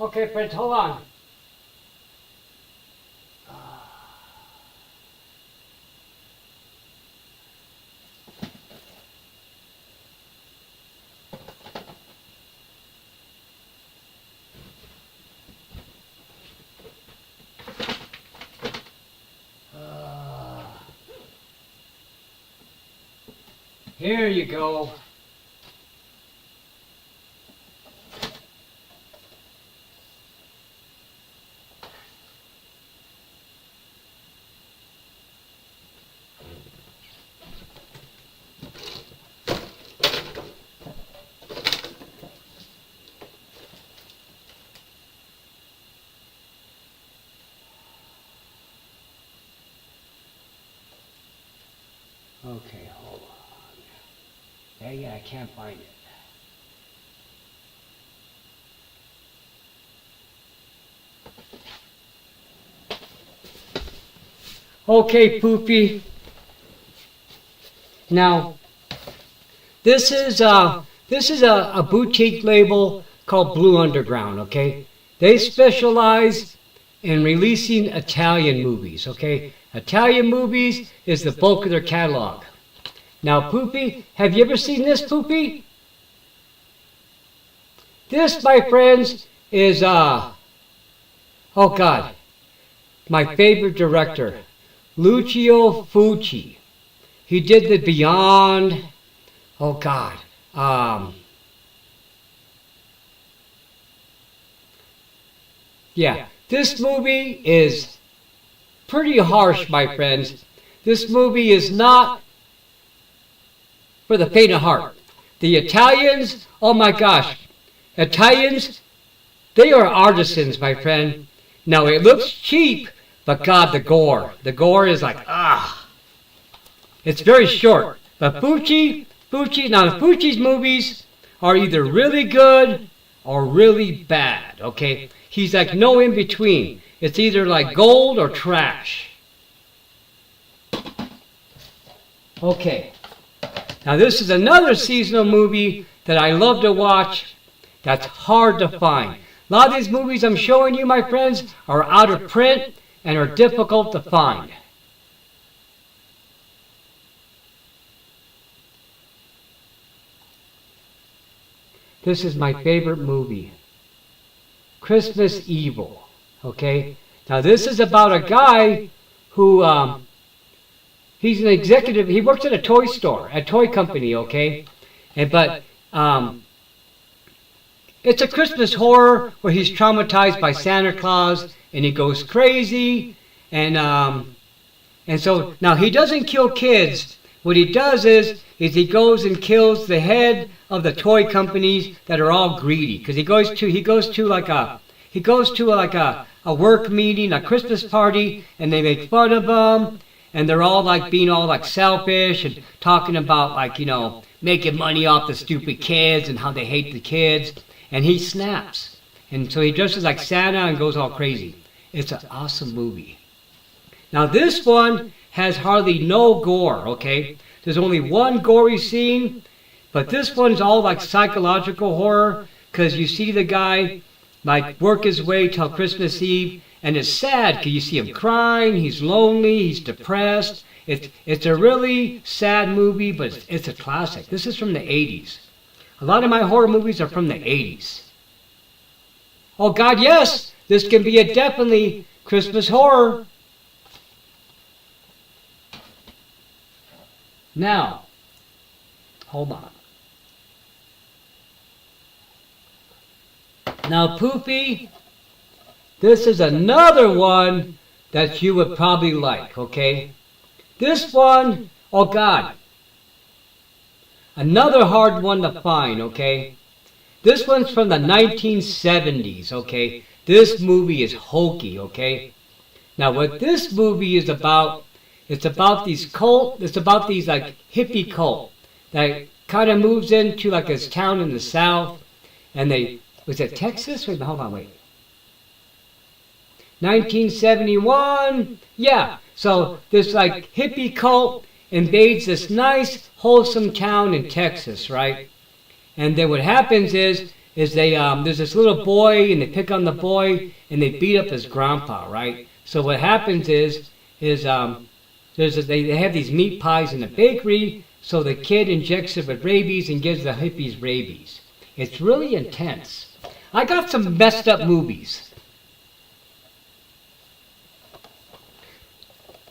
Okay, friends, hold on. Here you go. Okay, hold on. Yeah, I can't find it. Okay, Poopy. Now, this is a boutique label called Blue Underground. Okay, they specialize in releasing Italian movies. Okay, Italian movies is the bulk of their catalog. Now, Poopy, have you ever seen this, Poopy? This, my friends, is oh God, my favorite director, Lucio Fulci. He did the Beyond. Oh God. Yeah, this movie is pretty harsh, my friends. This movie is not for the faint of heart. The Italians, oh my gosh. Italians, they are artisans, my friend. Now, it looks cheap, but God, the gore. The gore is like, It's very short. But Fucci's movies are either really good or really bad, okay? He's like no in between. It's either like gold or trash. Okay. Now, this is another seasonal movie that I love to watch that's hard to find. A lot of these movies I'm showing you, my friends, are out of print and are difficult to find. This is my favorite movie, Christmas Evil. Okay? Now, this is about a guy who he's an executive. He works at a toy store, a toy company, okay? But it's a Christmas horror where he's traumatized by Santa Claus and he goes crazy. And so now he doesn't kill kids. What he does is he goes and kills the head of the toy companies that are all greedy. Because he goes to like a work meeting, a Christmas party, and they make fun of him. And they're all like being all like selfish and talking about like, making money off the stupid kids and how they hate the kids. And he snaps. And so he dresses like Santa and goes all crazy. It's an awesome movie. Now this one has hardly no gore, okay? There's only one gory scene, but this one's all like psychological horror because you see the guy like work his way till Christmas Eve, and it's sad because you see him crying, he's lonely, he's depressed. It's a really sad movie, but it's a classic. This is from the 80s. A lot of my horror movies are from the 80s. Oh God, yes! This can be a definitely Christmas horror. Now, hold on. Now, Poopy, this is another one that you would probably like, okay? This one, oh God, another hard one to find, okay? This one's from the 1970s, okay? This movie is hokey, okay? Now, what this movie is about, it's about these like hippie cult that kind of moves into like this town in the south, and was it Texas? Wait, hold on, wait. 1971, yeah. So this like hippie cult invades this nice, wholesome town in Texas, right? And then what happens is they there's this little boy, and they pick on the boy, and they beat up his grandpa, right? So what happens is they have these meat pies in the bakery, so the kid injects it with rabies and gives the hippies rabies. It's really intense. I got some messed up movies.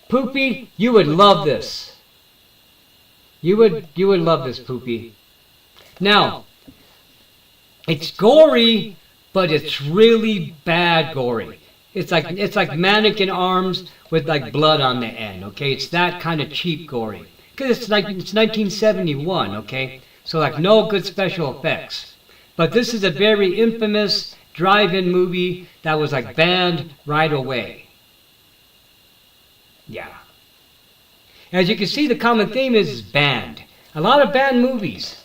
Poopy, you would love this. You would love this, Poopy. Now, it's gory, but it's really bad gory. It's like mannequin arms with like blood on the end, okay? It's that kind of cheap gory. Because it's 1971, okay? So like no good special effects. But this is a very infamous drive-in movie that was like banned right away. Yeah. As you can see, the common theme is banned. A lot of banned movies.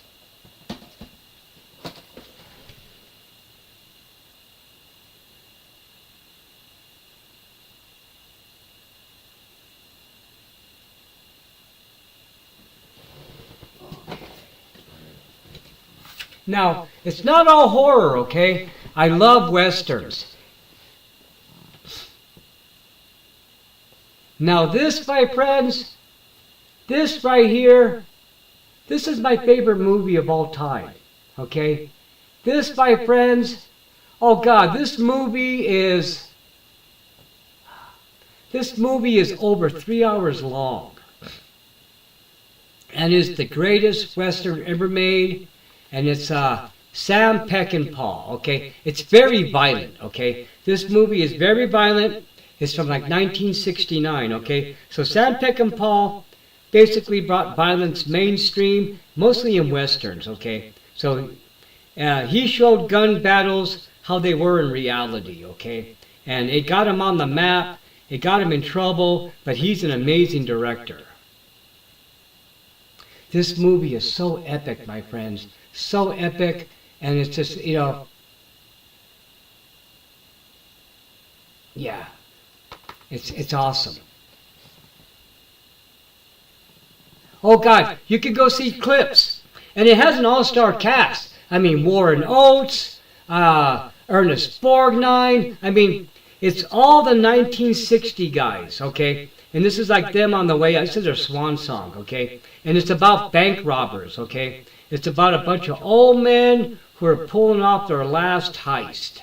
Now, it's not all horror, okay? I love westerns. Now this, my friends, this right here, this is my favorite movie of all time, okay? This, my friends, oh God, this movie is over 3 hours long. And is the greatest western ever made. And it's Sam Peckinpah, okay? It's very violent, okay? This movie is very violent. It's from like 1969, okay? So Sam Peckinpah basically brought violence mainstream, mostly in westerns, okay? So he showed gun battles how they were in reality, okay? And it got him on the map, it got him in trouble, but he's an amazing director. This movie is so epic, my friends. So epic, and it's just, yeah. It's awesome. Oh God, you can go see clips. And it has an all-star cast. I mean, Warren Oates, Ernest Borgnine. I mean, it's all the 1960 guys, okay? And this is like them on the way. This is their swan song, okay? And it's about bank robbers, okay? It's about a bunch of old men who are pulling off their last heist.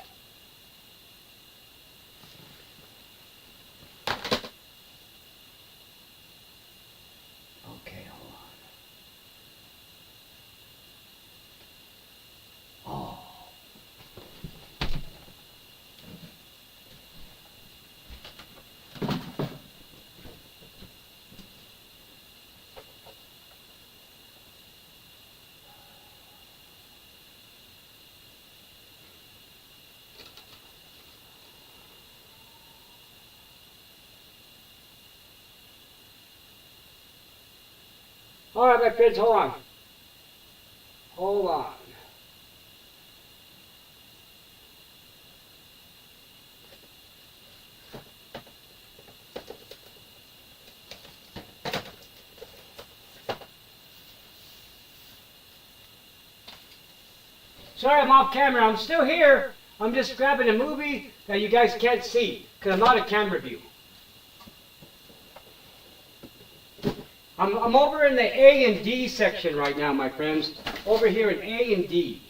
Alright, my friends, hold on. Hold on. Sorry, I'm off camera. I'm still here. I'm just grabbing a movie that you guys can't see because I'm out of camera view. I'm over in the A and D section right now, my friends. Over here in A and D.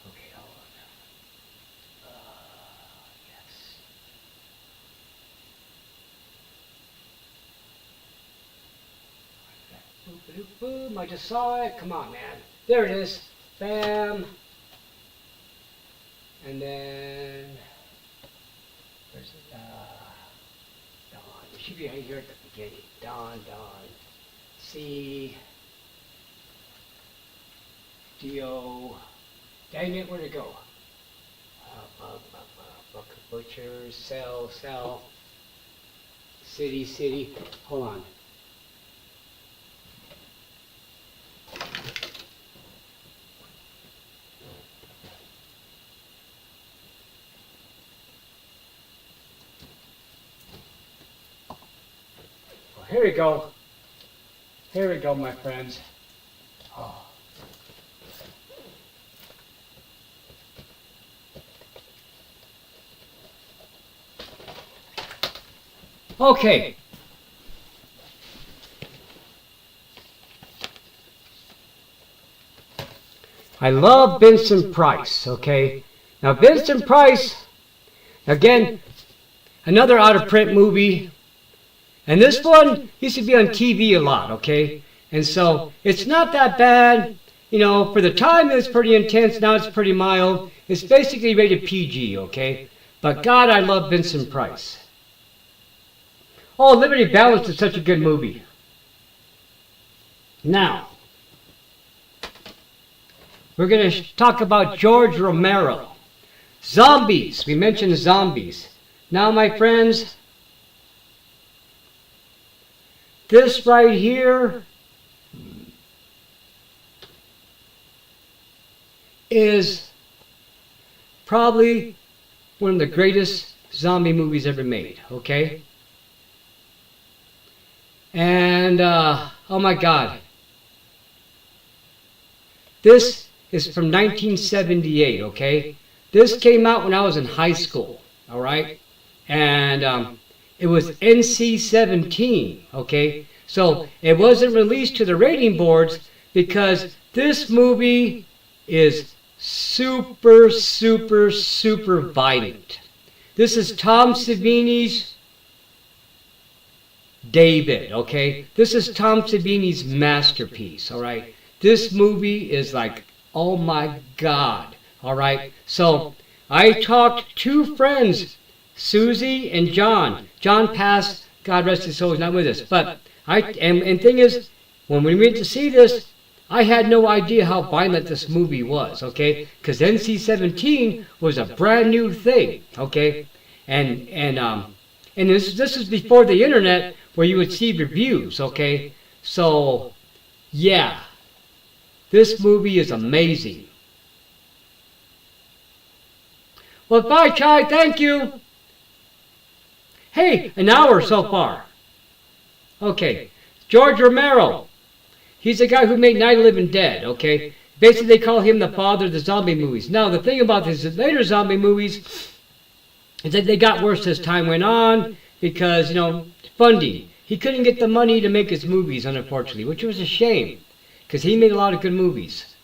Okay, hold on. Yes. Boop, boop, boom. I just saw it. Come on, man. There it is. Bam. And then, where's it? Dawn. It should be right here at the beginning. Dawn. C. D-O. Dang it, where'd it go? Book of Butchers. Sell. City. Hold on. Here we go. Here we go, my friends. Oh. Okay. I love Vincent Price, okay? Now, Vincent Price, again, another out-of-print movie. And this one used to be on TV a lot, okay? And so it's not that bad. You know, for the time it was pretty intense. Now it's pretty mild. It's basically rated PG, okay? But God, I love Vincent Price. Oh, Liberty Balance is such a good movie. Now, we're going to talk about George Romero. Zombies. We mentioned zombies. Now, my friends, this right here is probably one of the greatest zombie movies ever made, okay? And, oh my God. This is from 1978, okay? This came out when I was in high school, all right? And it was NC-17, okay? So it wasn't released to the rating boards because this movie is super, super, super violent. This is Tom Savini's David, okay? This is Tom Savini's masterpiece, all right? This movie is like, oh my God, all right? So I talked to two friends, Susie and John. John passed, God rest his soul, he's not with us. But and thing is, when we went to see this, I had no idea how violent this movie was, okay? Because NC-17 was a brand new thing, okay? And this is before the internet where you would see reviews, okay? So, yeah, this movie is amazing. Well, bye, Chai, thank you. Hey, an hour so far. Okay, George Romero. He's the guy who made Night of the Living Dead, okay? Basically, they call him the father of the zombie movies. Now, the thing about these later zombie movies is that they got worse as time went on because, you know, funding. He couldn't get the money to make his movies, unfortunately, which was a shame because he made a lot of good movies.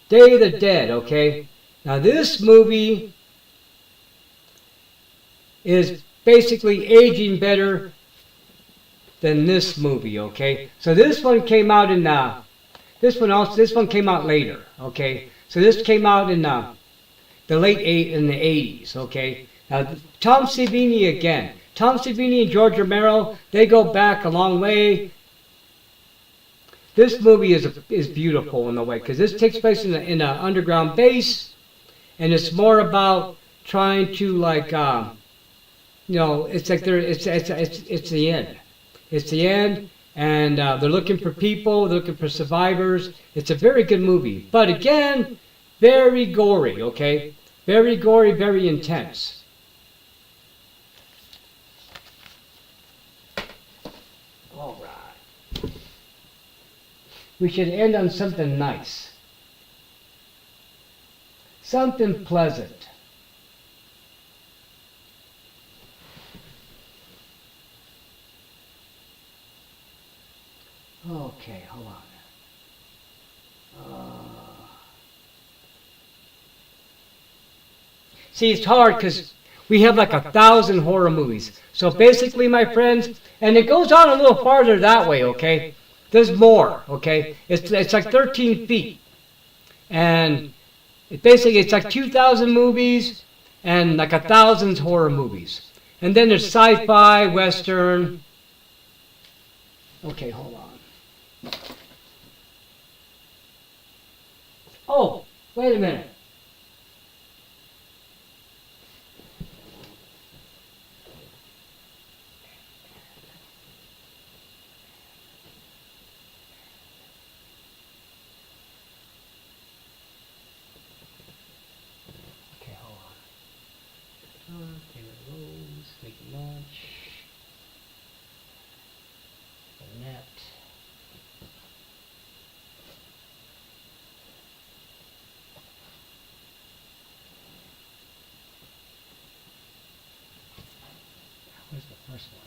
Day of the Dead, okay? Now, this movie is basically aging better than this movie, okay? So this one came out in this one came out later, okay? So this came out in the late in the 80s, okay? Now Tom Savini again. Tom Savini and George Romero, they go back a long way. This movie is beautiful in a way because this takes place in an underground base, and it's more about trying to like it's like it's the end. It's the end, and they're looking for people, they're looking for survivors. It's a very good movie, but again, very gory, okay? Very gory, very intense. All right. We should end on something nice. Something pleasant. Okay, hold on. See, it's hard because we have like 1,000 horror movies. So basically, my friends, and it goes on a little farther that way, okay? There's more, okay? It's like 13 feet. And it's like 2,000 movies and like 1,000 horror movies. And then there's sci-fi, western. Okay, hold on. Oh, wait a minute. Okay, hold on. Okay, Rose, making lunch. Net. Where's the first one?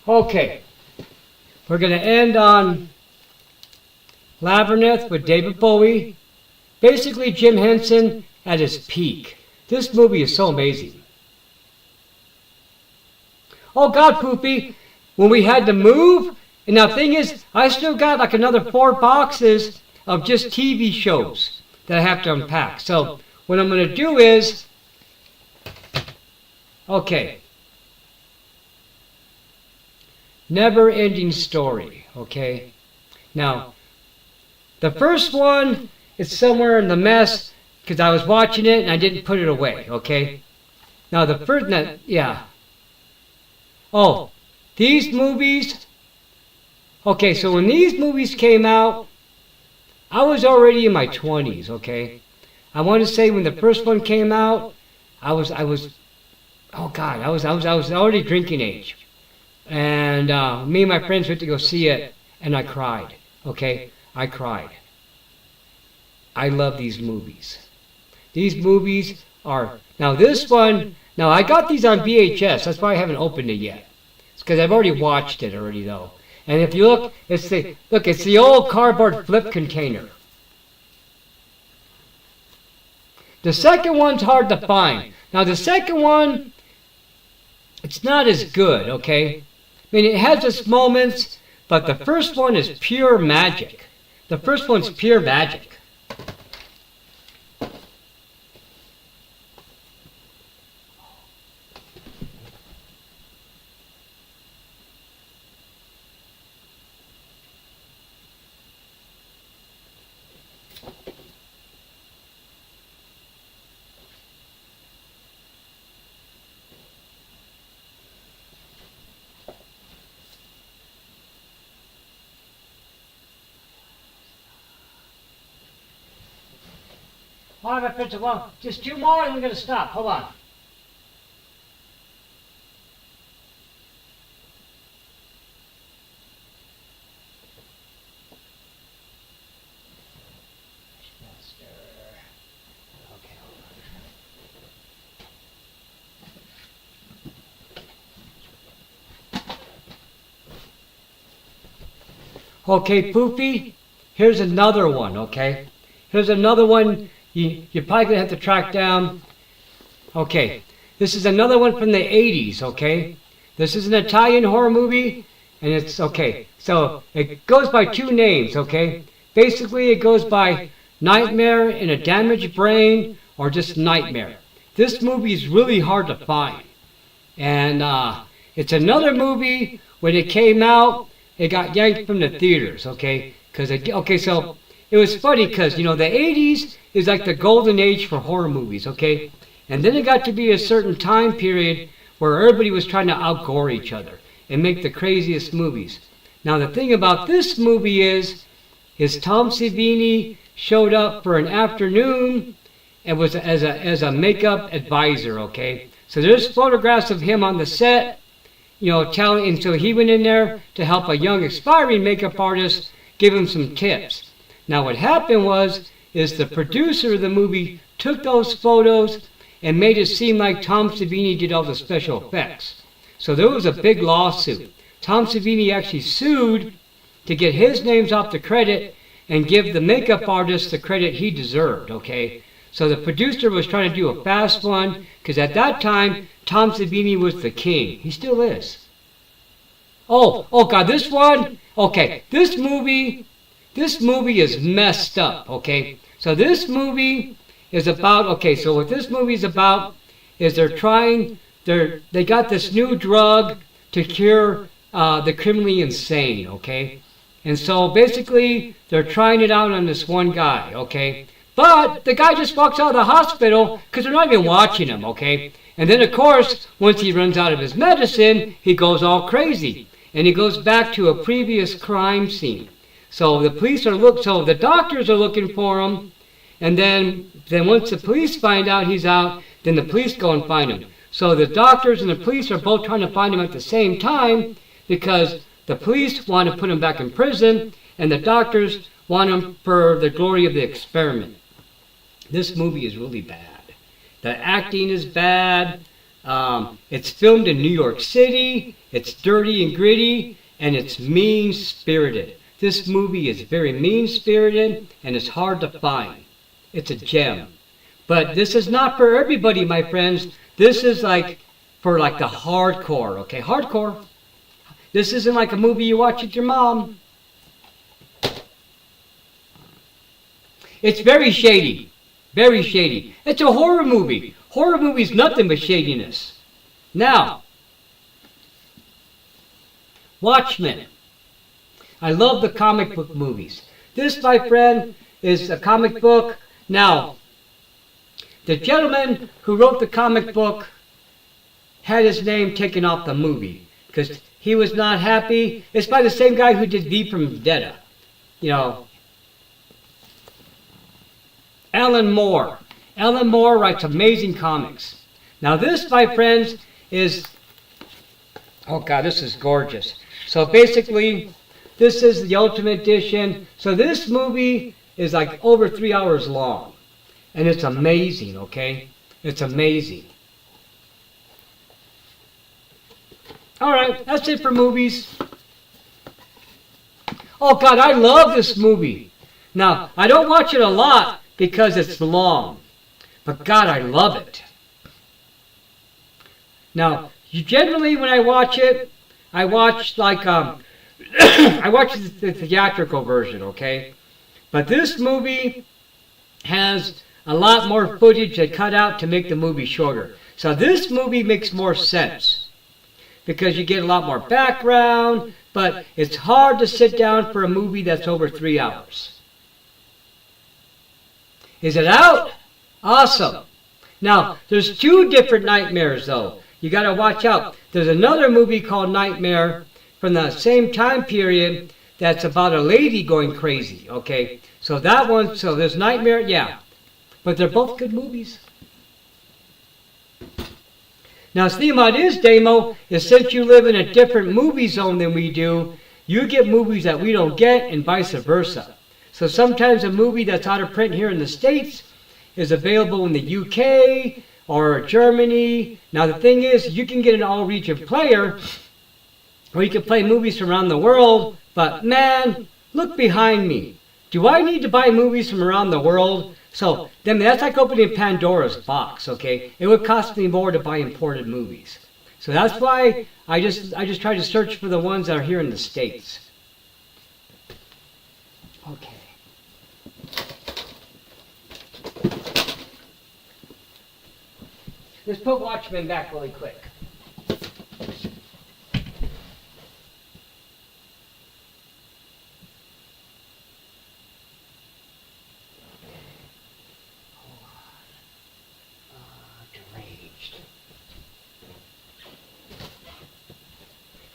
Okay, we're going to end on Labyrinth with David Bowie. Basically, Jim Henson at his peak. This movie is so amazing. Oh God, Poopy, when we had to move, and now the thing is, I still got like another 4 boxes of just TV shows that I have to unpack. So what I'm going to do is, okay, Never Ending Story, okay? Now, the first one is somewhere in the mess because I was watching it and I didn't put it away, okay? Now the first, yeah. Oh, these movies, okay, so when these movies came out, I was already in my 20s, okay? I want to say when the first one came out, I was already drinking age. And me and my friends went to go see it, and I cried, okay? I cried. I love these movies. These movies are, now this one, now I got these on VHS, that's why I haven't opened it yet. It's because I've already watched it already though. And if you look, it's the old cardboard flip container. The second one's hard to find. Now the second one, it's not as good, okay? I mean, it has its moments, but the first one is pure magic. The first one's pure magic. All right, my friends, well, just 2 more and we're going to stop. Hold on. Okay, hold on. Okay, Poopy, here's another one, okay? Here's another one you're probably going to have to track down. Okay, this is another one from the 80s, okay? This is an Italian horror movie, and it's, okay, so it goes by 2 names, okay? Basically, it goes by Nightmare in a Damaged Brain or just Nightmare. This movie is really hard to find. And it's another movie when it came out, it got yanked from the theaters, okay? So it was funny because, you know, the 80s is like the golden age for horror movies, okay? And then it got to be a certain time period where everybody was trying to outgore each other and make the craziest movies. Now the thing about this movie is Tom Savini showed up for an afternoon and was as a makeup advisor, okay? So there's photographs of him on the set, you know, and so he went in there to help a young aspiring makeup artist give him some tips. Now what happened is the producer of the movie took those photos and made it seem like Tom Savini did all the special effects. So there was a big lawsuit. Tom Savini actually sued to get his names off the credit and give the makeup artist the credit he deserved, okay? So the producer was trying to do a fast one, because at that time, Tom Savini was the king. He still is. Oh God, this one, okay, this movie is messed up, okay? So this movie is about, okay, so what this movie is about is they got this new drug to cure the criminally insane, okay? And so basically, they're trying it out on this one guy, okay? But the guy just walks out of the hospital because they're not even watching him, okay? And then, of course, once he runs out of his medicine, he goes all crazy. And he goes back to a previous crime scene. So the the doctors are looking for him. And then once the police find out he's out, then the police go and find him. So the doctors and the police are both trying to find him at the same time because the police want to put him back in prison and the doctors want him for the glory of the experiment. This movie is really bad. The acting is bad. It's filmed in New York City. It's dirty and gritty, and it's mean-spirited. This movie is very mean-spirited, and it's hard to find. It's a gem. But this is not for everybody, my friends. This is for the hardcore, okay? Hardcore. This isn't like a movie you watch with your mom. It's very shady. Very shady. It's a horror movie. Horror movies nothing but shadiness. Now, Watchmen. I love the comic book movies. This, my friend, is a comic book. Now, the gentleman who wrote the comic book had his name taken off the movie because he was not happy. It's by the same guy who did V from Vendetta. You know, Alan Moore. Alan Moore writes amazing comics. Now this, my friends, is... Oh God, this is gorgeous. So basically, this is the Ultimate Edition. So this movie is like over 3 hours long. And it's amazing, okay? It's amazing. Alright, that's it for movies. Oh God, I love this movie. Now, I don't watch it a lot because it's long. But God, I love it. Now, generally when I watch it, I watch I watch the theatrical version, okay? But this movie has a lot more footage they cut out to make the movie shorter. So this movie makes more sense because you get a lot more background, but it's hard to sit down for a movie that's over 3 hours. Is it out? Awesome. Now, there's 2 different Nightmares though. You got to watch out. There's another movie called Nightmare from the same time period that's about a lady going crazy, okay? So that one, so there's Nightmare, yeah. But they're both good movies. Now, the thing about this demo is since you live in a different movie zone than we do, you get movies that we don't get and vice versa. So sometimes a movie that's out of print here in the States is available in the UK or Germany. Now the thing is, you can get an all-region player where you can play movies from around the world, but man, look behind me. Do I need to buy movies from around the world? So then that's like opening Pandora's box, okay? It would cost me more to buy imported movies. So that's why I just try to search for the ones that are here in the States. Okay. Let's put Watchmen back really quick.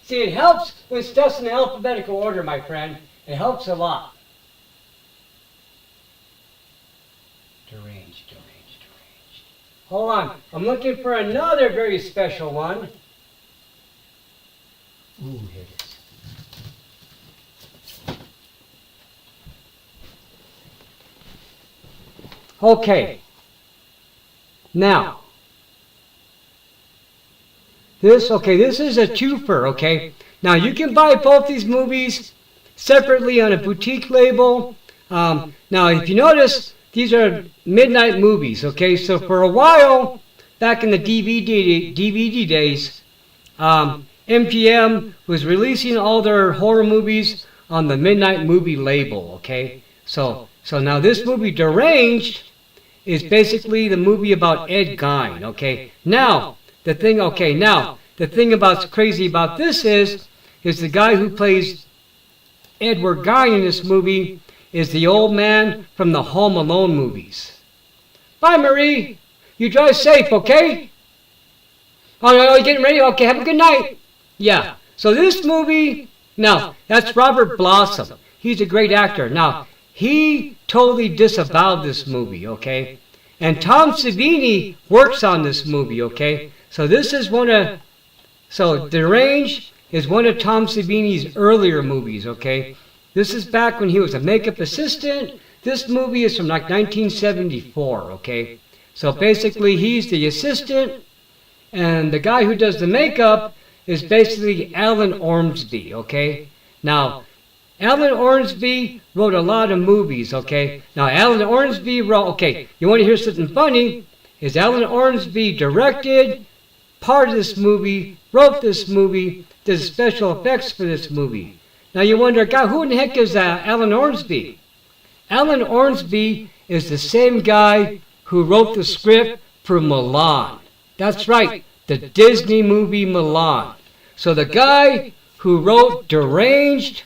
See, it helps when stuff's in alphabetical order, my friend. It helps a lot. Deranged, deranged, deranged. Hold on. I'm looking for another very special one. Ooh, here it is. Okay. Now, this is a twofer, okay? Now, you can buy both these movies separately on a boutique label. Now, if you notice, these are midnight movies, okay? So for a while, back in the DVD days, MGM was releasing all their horror movies on the midnight movie label, okay? So now this movie, Deranged, is basically the movie about Ed Gein, okay? Now, the thing about crazy about this is the guy who plays Edward Gein in this movie is the old man from the Home Alone movies. Bye, Marie. You drive safe, okay? Oh, you getting ready? Okay, have a good night. Yeah. So this movie, now, that's Robert Blossom. He's a great actor. Now, he totally disavowed this movie, okay? And Tom Savini works on this movie, okay? So Deranged is one of Tom Savini's earlier movies, okay? This is back when he was a makeup assistant. This movie is from like 1974, okay? So basically he's the assistant, and the guy who does the makeup is basically Alan Ormsby, okay? Now, Alan Ormsby wrote a lot of movies, okay? Now, Alan Ormsby wrote, okay, you want to hear something funny? Is Alan Ormsby directed part of this movie, wrote this movie, did special effects for this movie. Now you wonder, God, who in the heck is Alan Ormsby? Alan Ormsby is the same guy who wrote the script for Mulan. That's right, the Disney movie Mulan. So the guy who wrote Deranged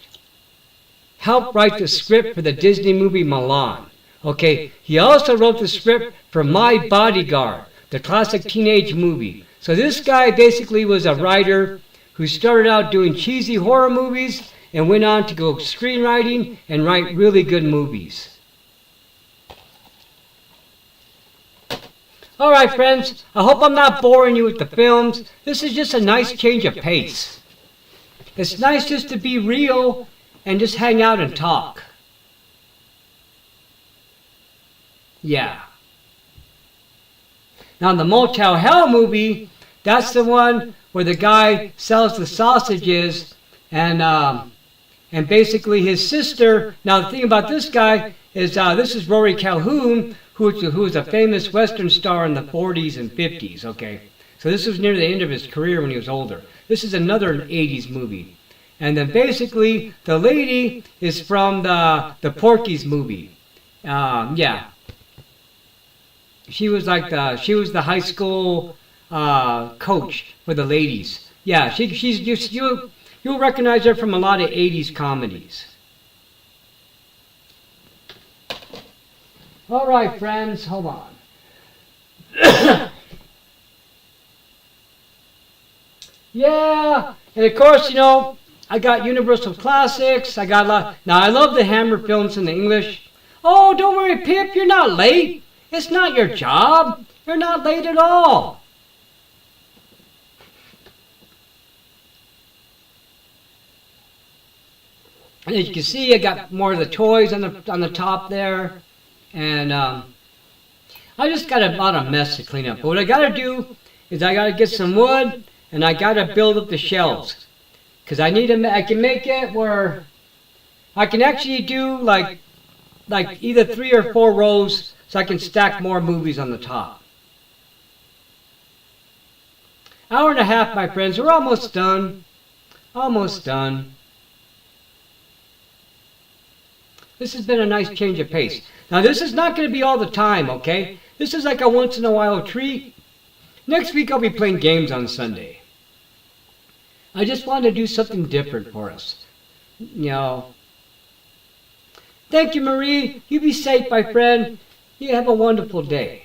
helped write the script for the Disney movie Mulan. Okay, he also wrote the script for My Bodyguard, the classic teenage movie. So this guy basically was a writer who started out doing cheesy horror movies and went on to go screenwriting and write really good movies. Alright friends, I hope I'm not boring you with the films. This is just a nice change of pace. It's nice just to be real and just hang out and talk. Yeah. Now the Motel Hell movie, that's the one where the guy sells the sausages and basically his sister. Now the thing about this guy is this is Rory Calhoun, who was a famous Western star in the 40s and 50s, okay? So this was near the end of his career when he was older. This is another 80s movie. And then basically the lady is from the Porky's movie. Yeah. She was the high school coach for the ladies. Yeah, you'll recognize her from a lot of 80s comedies. All right, friends, hold on. Yeah, and of course, I got Universal Classics. I got a lot. Now, I love the Hammer films in the English. Oh, don't worry, Pip, you're not late. It's not your job. You're not late at all. And as you can see, I got more of the toys on the top there. And I just got a lot of mess to clean up. But what I got to do is I got to get some wood and I got to build up the shelves. Because I can make it where I can actually do like either 3 or 4 rows so I can stack more movies on the top. Hour and a half, my friends. We're almost done. Almost done. This has been a nice change of pace. Now, this is not going to be all the time, okay? This is like a once-in-a-while treat. Next week, I'll be playing games on Sunday. I just wanted to do something different for us. Thank you, Marie. You be safe, my friend. You have a wonderful day.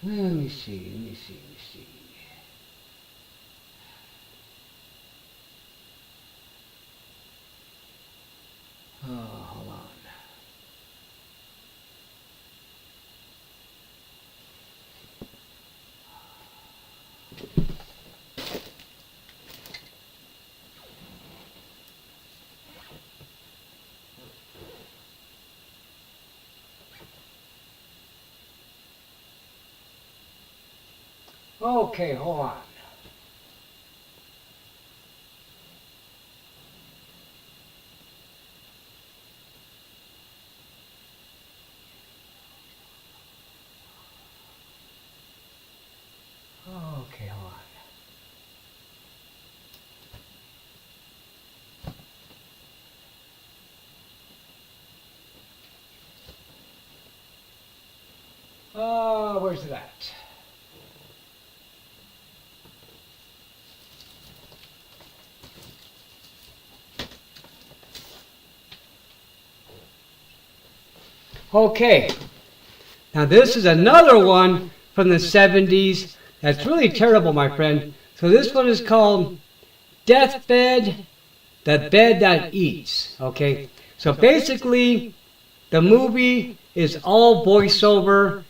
Let me see. Oh, hold on. Okay, hold on. Okay, hold on. Oh, where's it at? Okay, now this is another one from the 70s that's really terrible, my friend. So this one is called Deathbed, the Bed That Eats. Okay, so basically the movie is all voiceover,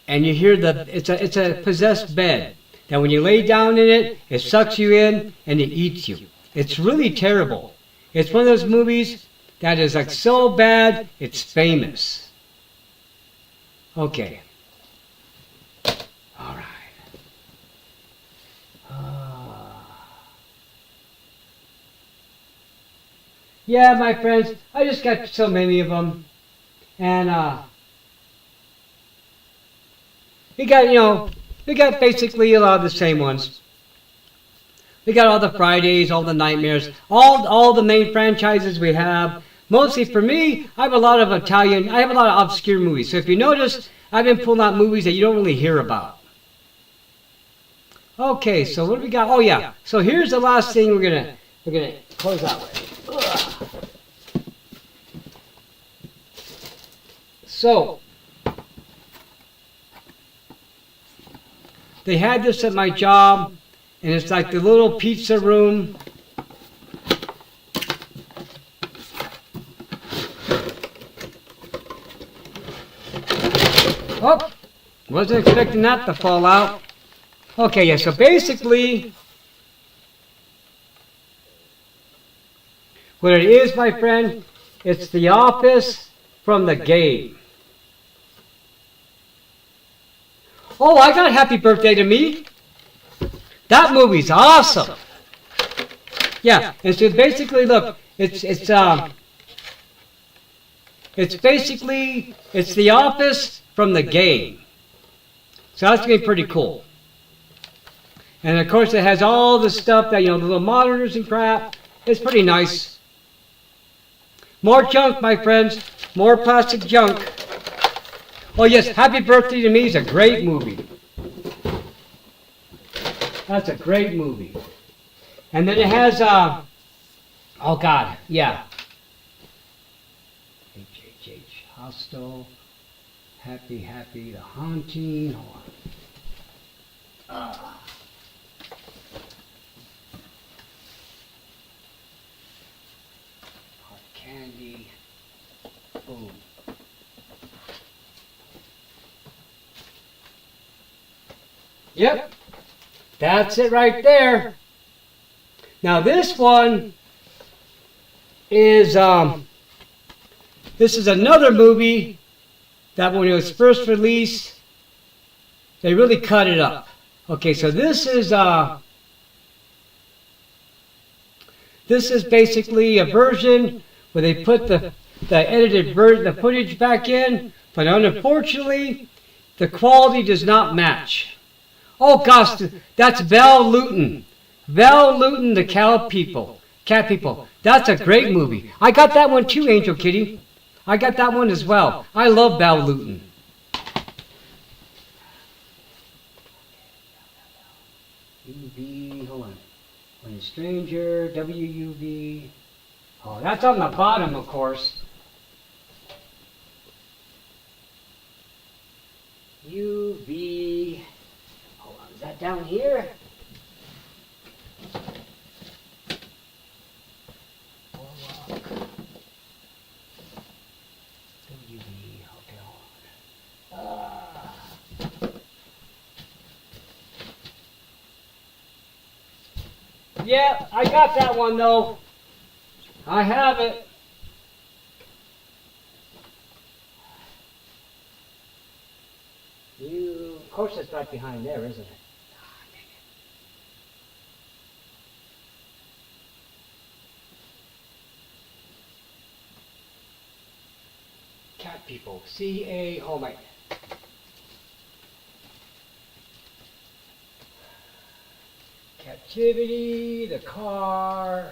and you hear it's a possessed bed. That when you lay down in it, it sucks you in and it eats you. It's really terrible. It's one of those movies that is like so bad, it's famous. Okay. All right. Yeah, my friends, I just got so many of them, and we got basically a lot of the same ones. We got all the Fridays, all the Nightmares, all the main franchises we have. Mostly for me, I have a lot of obscure movies. So if you notice, I've been pulling out movies that you don't really hear about. Okay, so what do we got? Oh yeah, so here's the last thing we're gonna close out with. Ugh. So they had this at my job, and it's like the little pizza room. Oh, wasn't expecting that to fall out. Okay, yeah, so basically, what it is, my friend, it's The Office from the game. Oh, I got Happy Birthday to Me. That movie's awesome. Yeah, and so basically, look, it's The Office from the game. So that's going to be pretty cool. And of course it has all the stuff that, the little monitors and crap. It's pretty nice. More junk, my friends. More plastic junk. Oh yes, Happy Birthday to Me is a great movie. That's a great movie. And then it has, oh God, yeah. Hostel. Happy, The Haunting. Hold on. Hot candy. Boom. Yep. That's it right there. Now this one is this is another movie that when it was first released, they really cut it up. Okay, so this is basically a version where they put the edited version, the footage back in, but unfortunately, the quality does not match. Oh gosh, that's Val Lewton. Val Lewton, the Cat People. That's a great movie. I got that one too, Angel Kitty. I got that one as well. I love Val Lewton. UV, hold on. When a Stranger, WUV. Oh, that's on the bottom, of course. WV. Hold on, is that down here? Yeah, I got that one though. I have it. Of course it's right behind there, isn't it? Cat people. C-A, oh my. Captivity, the car.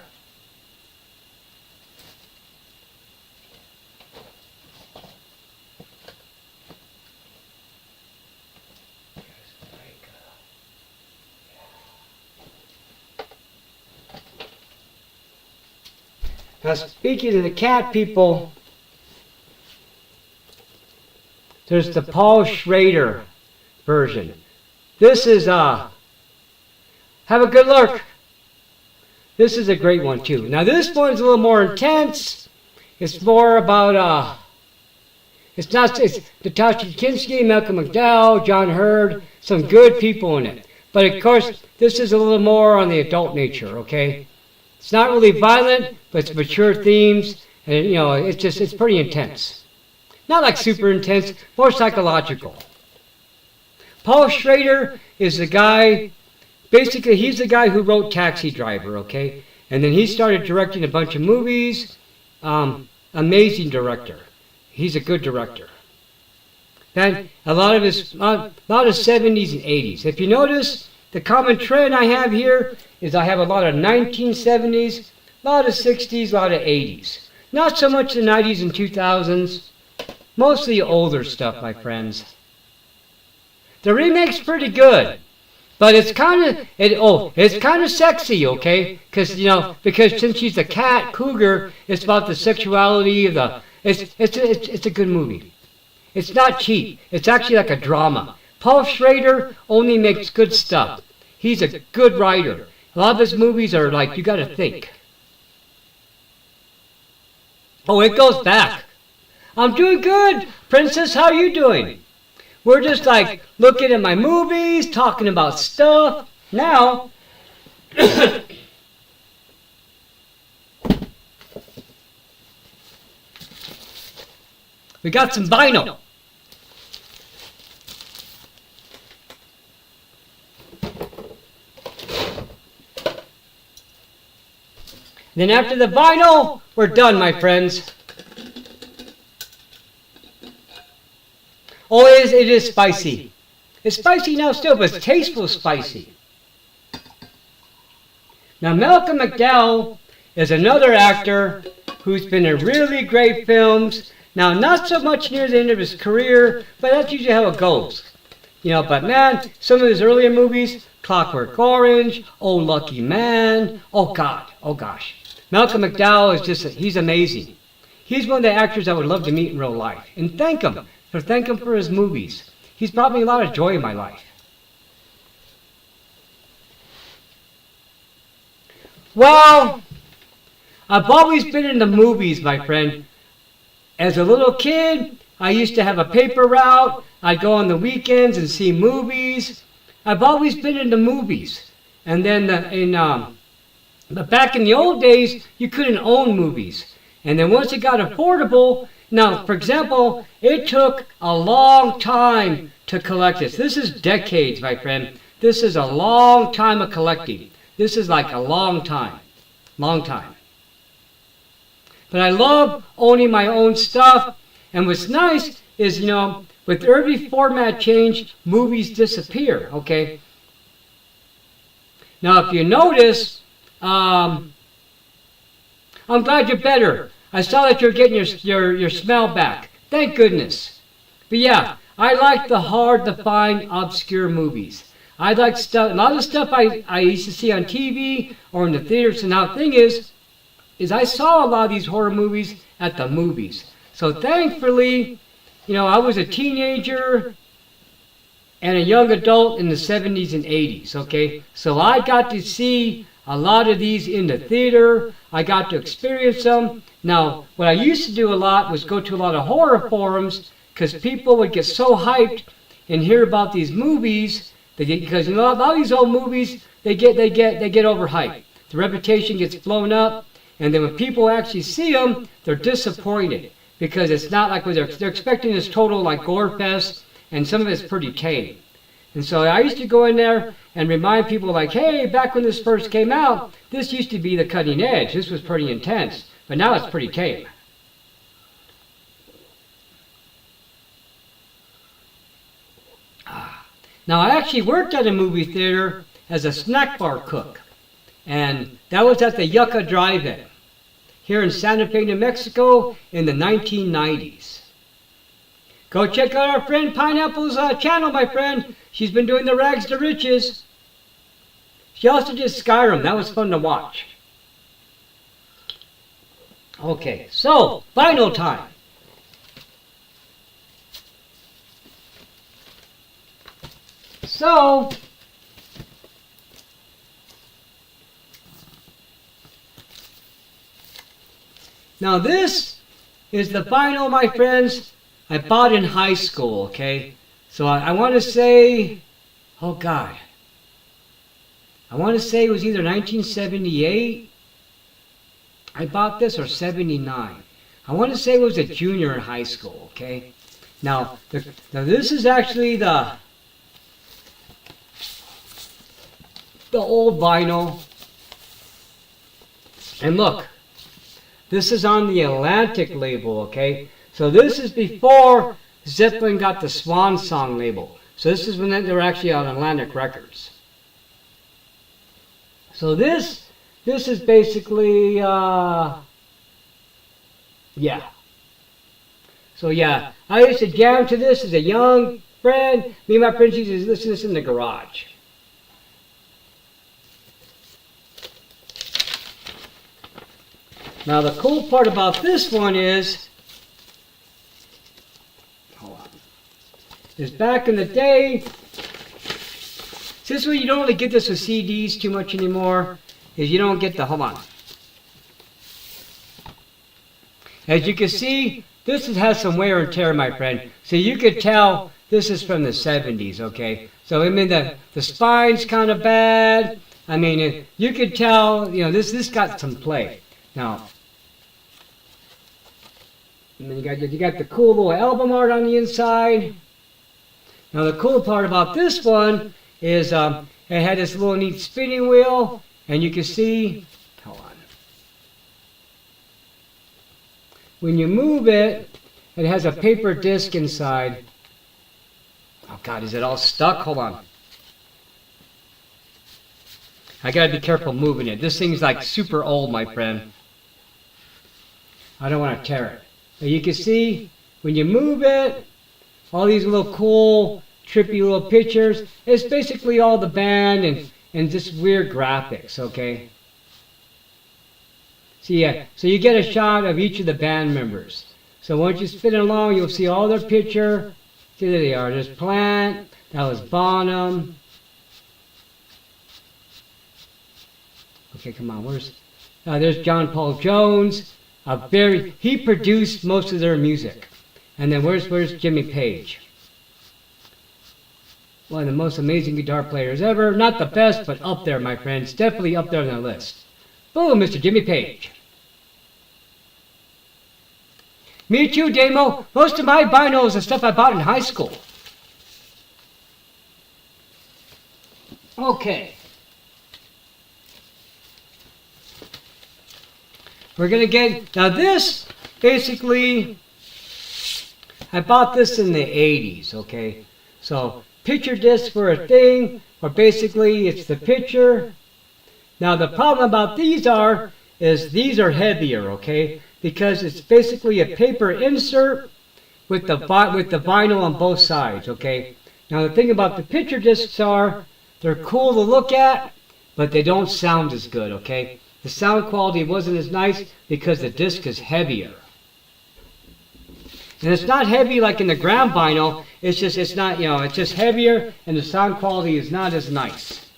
Now speaking of the cat people, there's the Paul Schrader version. This is have a good look. This is a great one too. Now this one's a little more intense. It's more about it's Natasha Kinski, Malcolm McDowell, John Hurd, some good people in it. But of course, this is a little more on the adult nature, okay? It's not really violent, but it's mature themes, and you know, it's pretty intense. Not like super intense, more psychological. Paul Schrader is the guy, basically he's the guy who wrote Taxi Driver, okay? And then he started directing a bunch of movies. Amazing director. He's a good director. And a lot of 70s and 80s. If you notice, the common trend I have here is I have a lot of 1970s, a lot of 60s, a lot of 80s. Not so much the 90s and 2000s. Mostly older stuff, my friends. The remake's pretty good, but it's kind of sexy, okay? Because since she's a cat cougar, it's about the sexuality of the. It's a good movie. It's not cheap. It's actually like a drama. Paul Schrader only makes good stuff. He's a good writer. A lot of his movies are like, you gotta think. Oh, it goes back. I'm doing good. Princess, how you doing? We're just like looking at my movies, talking about stuff. Now, we got some vinyl. Then after the vinyl, we're done, my friends. Oh, it is spicy. It's spicy now still, but it's tasteful spicy. Now, Malcolm McDowell is another actor who's been in really great films. Now, not so much near the end of his career, but that's usually how it goes. But man, some of his earlier movies, Clockwork Orange, Oh Lucky Man, oh gosh. Malcolm McDowell is he's amazing. He's one of the actors I would love to meet in real life. And thank him for his movies. He's brought me a lot of joy in my life. Well, I've always been in the movies, my friend. As a little kid, I used to have a paper route. I'd go on the weekends and see movies. I've always been in the movies. And then but back in the old days, you couldn't own movies. And then once it got affordable, now, for example, it took a long time to collect this. This is decades, my friend. This is a long time of collecting. This is like a long time. Long time. But I love owning my own stuff. And what's nice is, with every format change, movies disappear, okay? Now, if you notice, I'm glad you're better. I saw that you're getting your smell back. Thank goodness. But yeah, I like the hard-to-find, obscure movies. I like stuff. A lot of the stuff I used to see on TV or in the theaters. And now the thing is I saw a lot of these horror movies at the movies. So thankfully, I was a teenager. and a young adult in the 70s and 80s, okay? So I got to see a lot of these in the theater. I got to experience them. Now, what I used to do a lot was go to a lot of horror forums because people would get so hyped and hear about these movies because you know, a lot of these old movies they get overhyped. The reputation gets blown up, and then when people actually see them, they're disappointed because it's not like what they're expecting this total like gore fest, and some of it's pretty tame. And so I used to go in there and remind people like, hey, back when this first came out, this used to be the cutting edge. This was pretty intense, but now it's pretty tame. Now I actually worked at a movie theater as a snack bar cook, and that was at the Yucca Drive-In here in Santa Fe, New Mexico in the 1990s. Go check out our friend Pineapple's channel, my friend. She's been doing the rags to riches. She also did Skyrim. That was fun to watch. Okay, so vinyl time. So, now this is the vinyl, my friends, I bought in high school, okay? So I want to say, oh God, I want to say it was either 1978 I bought this or 79. I want to say it was a junior in high school, okay? Now this is actually the old vinyl. And look, this is on the Atlantic label, okay? So this is before Zeppelin got the Swan Song label. So this is when they were actually on Atlantic Records. So this is basically, yeah. So yeah, I used to jam to this as a young friend. Me and my friends used to listen to this in the garage. Now the cool part about this one is, back in the day, this is where you don't really get this with CDs too much anymore, is you don't get the, hold on. As you can see, this has some wear and tear, my friend. So you could tell this is from the 70s, okay? So I mean the spine's kind of bad. I mean, you could tell, you know, this got some play. Now, and then you got the cool little album art on the inside. Now the cool part about this one is it had this little neat spinning wheel, and you can see, hold on. When you move it, it has a paper disc inside. Oh God, is it all stuck? Hold on. I gotta be careful moving it. This thing's like super old, my friend. I don't want to tear it. But you can see, when you move it, all these little cool, trippy little pictures. It's basically all the band and just weird graphics, okay? So yeah, so you get a shot of each of the band members. So once you spin it along, you'll see all their picture. See, there they are. There's Plant. That was Bonham. Okay, come on. There's John Paul Jones. He produced most of their music. And then where's Jimmy Page? One of the most amazing guitar players ever. Not the best, but up there, my friends. Definitely up there on the list. Boom, Mr. Jimmy Page. Me too, Damo. Most of my vinyl is the stuff I bought in high school. Okay. We're going to get, now this, basically, I bought this in the 80s, okay? So, picture discs were a thing, or basically it's the picture. Now the problem about these is these are heavier, okay? Because it's basically a paper insert with the vinyl on both sides, okay? Now the thing about the picture discs they're cool to look at, but they don't sound as good, okay? The sound quality wasn't as nice because the disc is heavier. And it's not heavy like in the ground vinyl. It's just, it's not, you know, it's just heavier and the sound quality is not as nice.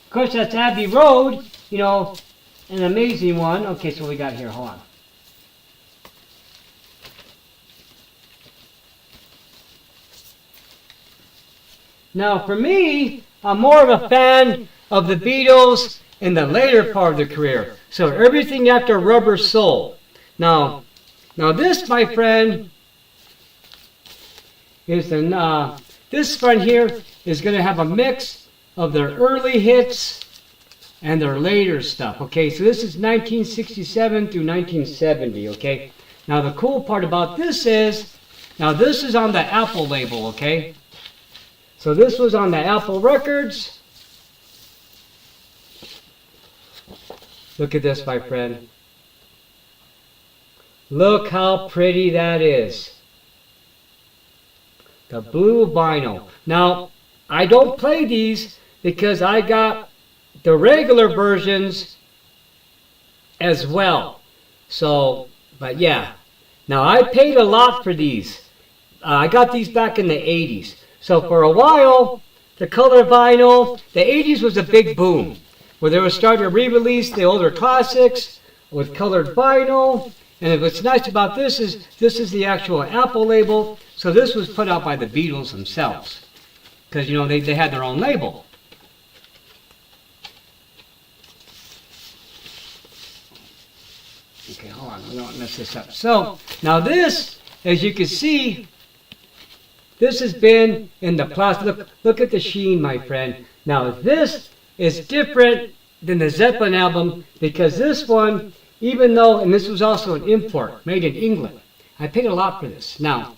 Of course, that's Abbey Road, you know, an amazing one. Okay, so we got here, hold on. Now, for me, I'm more of a fan of the Beatles in the later part of their career. So everything after Rubber Soul. Now this, my friend, is this friend here is going to have a mix of their early hits and their later stuff. Okay, so this is 1967 through 1970. Okay, now the cool part about this is, now this is on the Apple label. Okay. So this was on the Apple Records. Look at this, my friend. Look how pretty that is. The blue vinyl. Now, I don't play these because I got the regular versions as well. So, but yeah. Now, I paid a lot for these. I got these back in the 80s. So for a while, the color vinyl, the 80s was a big boom, where they were starting to re-release the older classics with colored vinyl. And what's nice about this is the actual Apple label. So this was put out by the Beatles themselves, because you know they had their own label. Okay, hold on, I don't mess this up. So now this, as you can see, this has been in the plastic. Look at the sheen, my friend. Now this is different than the Zeppelin album because this one, even though, and this was also an import, made in England. I paid a lot for this. Now,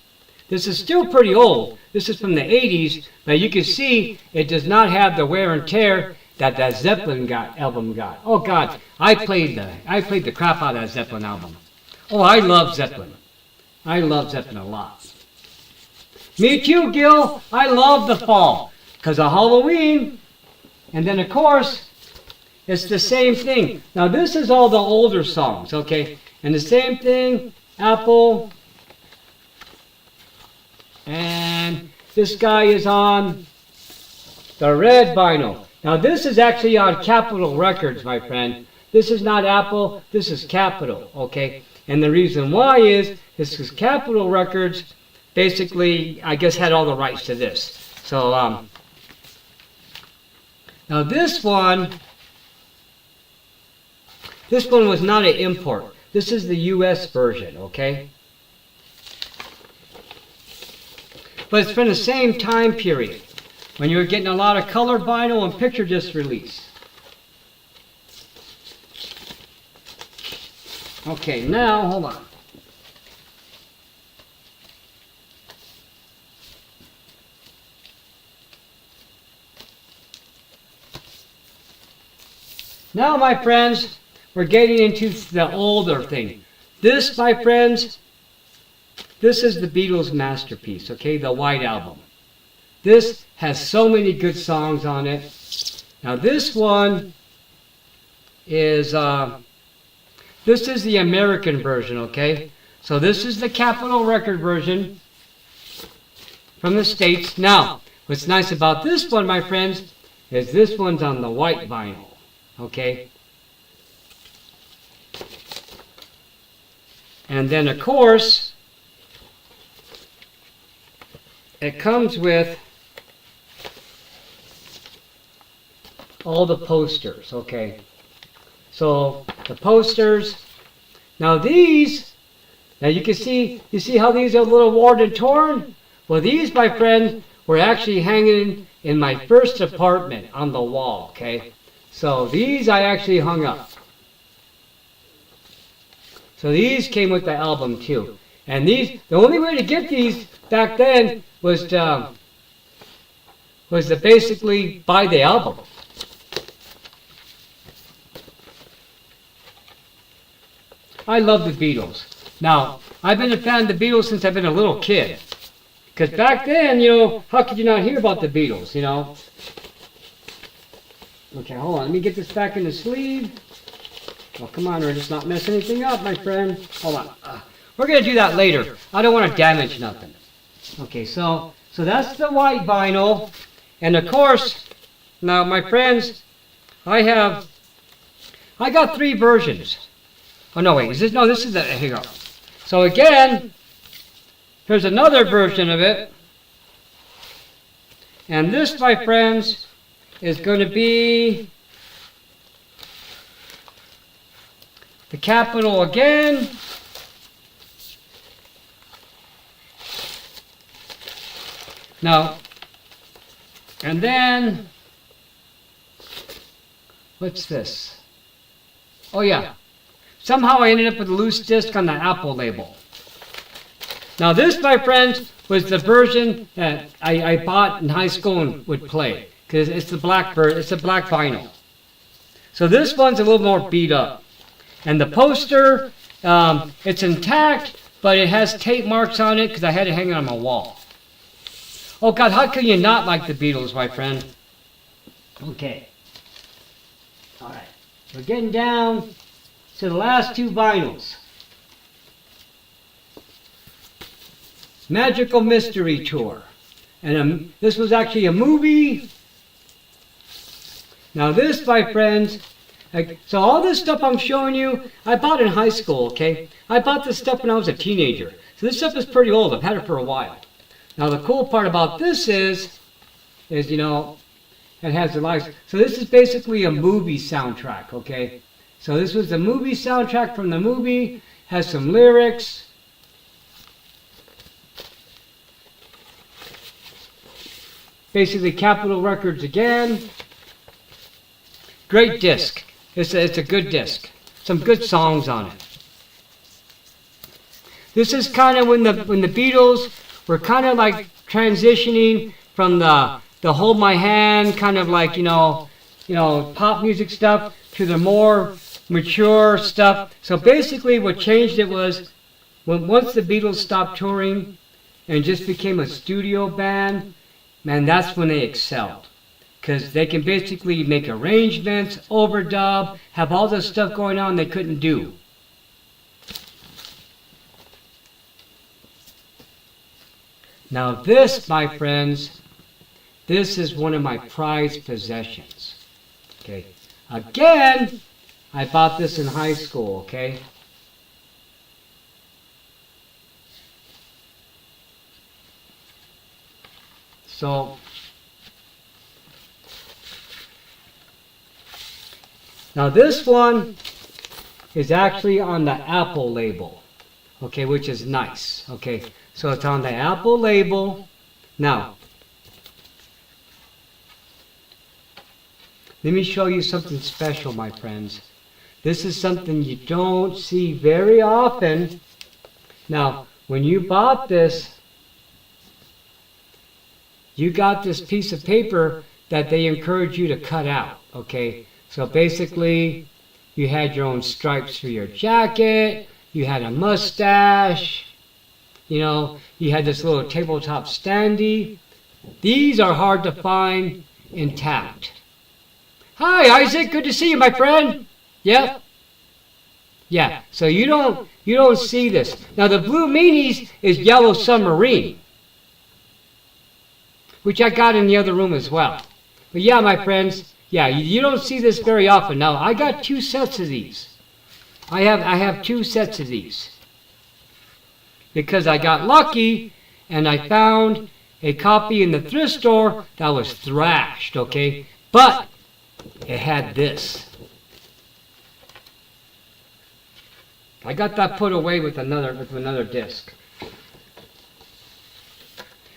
this is still pretty old. This is from the 80s, but you can see it does not have the wear and tear that Zeppelin album got. Oh God, I played the crap out of that Zeppelin album. Oh, I love Zeppelin. I love Zeppelin a lot. Me too, Gil. I love the fall because of Halloween. And then, of course, it's the same thing. Now, this is all the older songs, okay? And the same thing, Apple. And this guy is on the red vinyl. Now, this is actually on Capitol Records, my friend. This is not Apple. This is Capitol, okay? And the reason why is because Capitol Records basically, I guess, had all the rights to this. So, now this one was not an import. This is the US version, okay? But it's from the same time period, when you were getting a lot of color vinyl and picture disc release. Okay, now, hold on. Now, my friends, we're getting into the older thing. This, my friends, this is the Beatles' masterpiece, okay? The White Album. This has so many good songs on it. Now, this one is, this is the American version, okay? So this is the Capitol Record version from the States. Now, what's nice about this one, my friends, is this one's on the white vinyl. Okay, and then of course it comes with all the posters. Okay, so the posters, now these, now you see how these are a little worn and torn? Well, these, my friend, were actually hanging in my first apartment on the wall. Okay, so these I actually hung up. So these came with the album too. And these, the only way to get these back then was to basically buy the album. I love the Beatles. Now, I've been a fan of the Beatles since I've been a little kid. Because back then, you know, how could you not hear about the Beatles, you know? Okay, hold on. Let me get this back in the sleeve. Oh, come on, we're just not messing anything up, my friend. Hold on. we're going to do that later. I don't want to damage nothing. Okay, so that's the white vinyl. And of course, now my friends, I got 3 versions. Oh no, wait, this is the, here you go. So again, here's another version of it. And this, my friends, is going to be the capital again. Now, and then, what's this? Oh yeah, somehow I ended up with a loose disc on the Apple label. Now this, my friends, was the version that I bought in high school and would play, because it's the black vinyl. So this one's a little more beat up. And the poster, it's intact, but it has tape marks on it because I had it hanging on my wall. Oh God, how can you not like the Beatles, my friend? Okay. All right. We're getting down to the last 2 vinyls. Magical Mystery Tour. And this was actually a movie. Now this, my friends, so all this stuff I'm showing you, I bought in high school, okay? I bought this stuff when I was a teenager. So this stuff is pretty old. I've had it for a while. Now the cool part about this is you know, it has the lights. So this is basically a movie soundtrack, okay? So this was the movie soundtrack from the movie, has some lyrics. Basically Capitol Records again. Great disc. It's a good disc. Some good songs on it. This is kind of when the Beatles were kind of like transitioning from the Hold My Hand, kind of like, you know, pop music stuff, to the more mature stuff. So basically what changed it was, once the Beatles stopped touring and just became a studio band, man, that's when they excelled. Because they can basically make arrangements, overdub, have all this stuff going on they couldn't do. Now this, my friends, this is one of my prized possessions. Okay. Again, I bought this in high school, okay? So, now this one is actually on the Apple label, okay, which is nice, okay. So it's on the Apple label. Now, let me show you something special, my friends. This is something you don't see very often. Now, when you bought this, you got this piece of paper that they encourage you to cut out, okay? So basically, you had your own stripes for your jacket, you had a mustache, you know, you had this little tabletop standee. These are hard to find intact. Hi, Isaac, good to see you, my friend. Yep. Yeah, so you don't see this. Now the Blue Meanies is Yellow Submarine, which I got in the other room as well. But yeah, my friends, yeah, you don't see this very often. Now, I got 2 sets of these. I have 2 sets of these. Because I got lucky and I found a copy in the thrift store that was thrashed, okay? But it had this. I got that put away with another disc.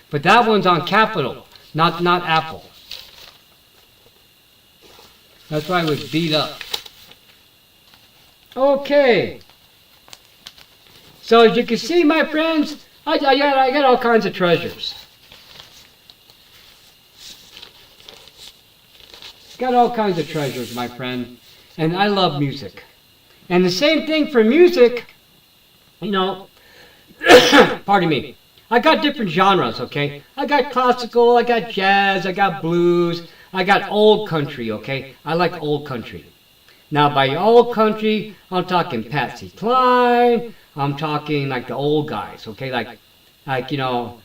But that one's on Capitol, not Apple. That's why it was beat up. Okay. So as you can see, my friends, I got all kinds of treasures. Got all kinds of treasures, my friend. And I love music. And the same thing for music, you know, pardon me. I got different genres, okay? I got classical, I got jazz, I got blues, I got old country, okay? I like old country. Now by old country, I'm talking Patsy Cline, I'm talking like the old guys, okay, like Earl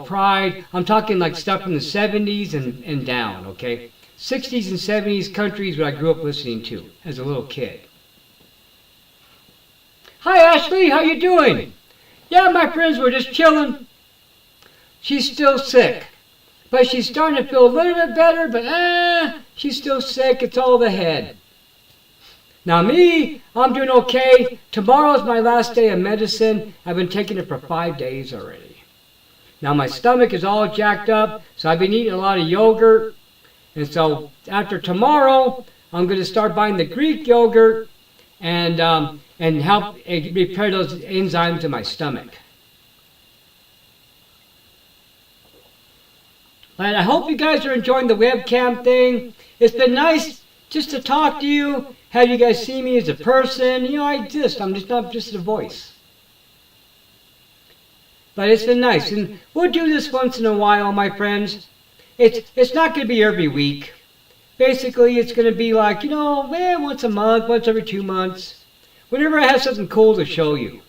Pride. I'm talking like stuff from the 70s and down, okay? 60s and 70s countries what I grew up listening to as a little kid. Hi Ashley, how you doing? Yeah, my friends, we're just chilling. She's still sick, but she's starting to feel a little bit better, but she's still sick. It's all the head. Now me, I'm doing okay. Tomorrow's my last day of medicine. I've been taking it for 5 days already. Now my stomach is all jacked up, so I've been eating a lot of yogurt. And so after tomorrow, I'm going to start buying the Greek yogurt and help repair those enzymes in my stomach. And I hope you guys are enjoying the webcam thing. It's been nice just to talk to you, have you guys see me as a person. You know, I exist. I'm just not just a voice. But it's been nice. And we'll do this once in a while, my friends. It's not going to be every week. Basically, it's going to be like, once a month, once every 2 months. Whenever I have something cool to show you.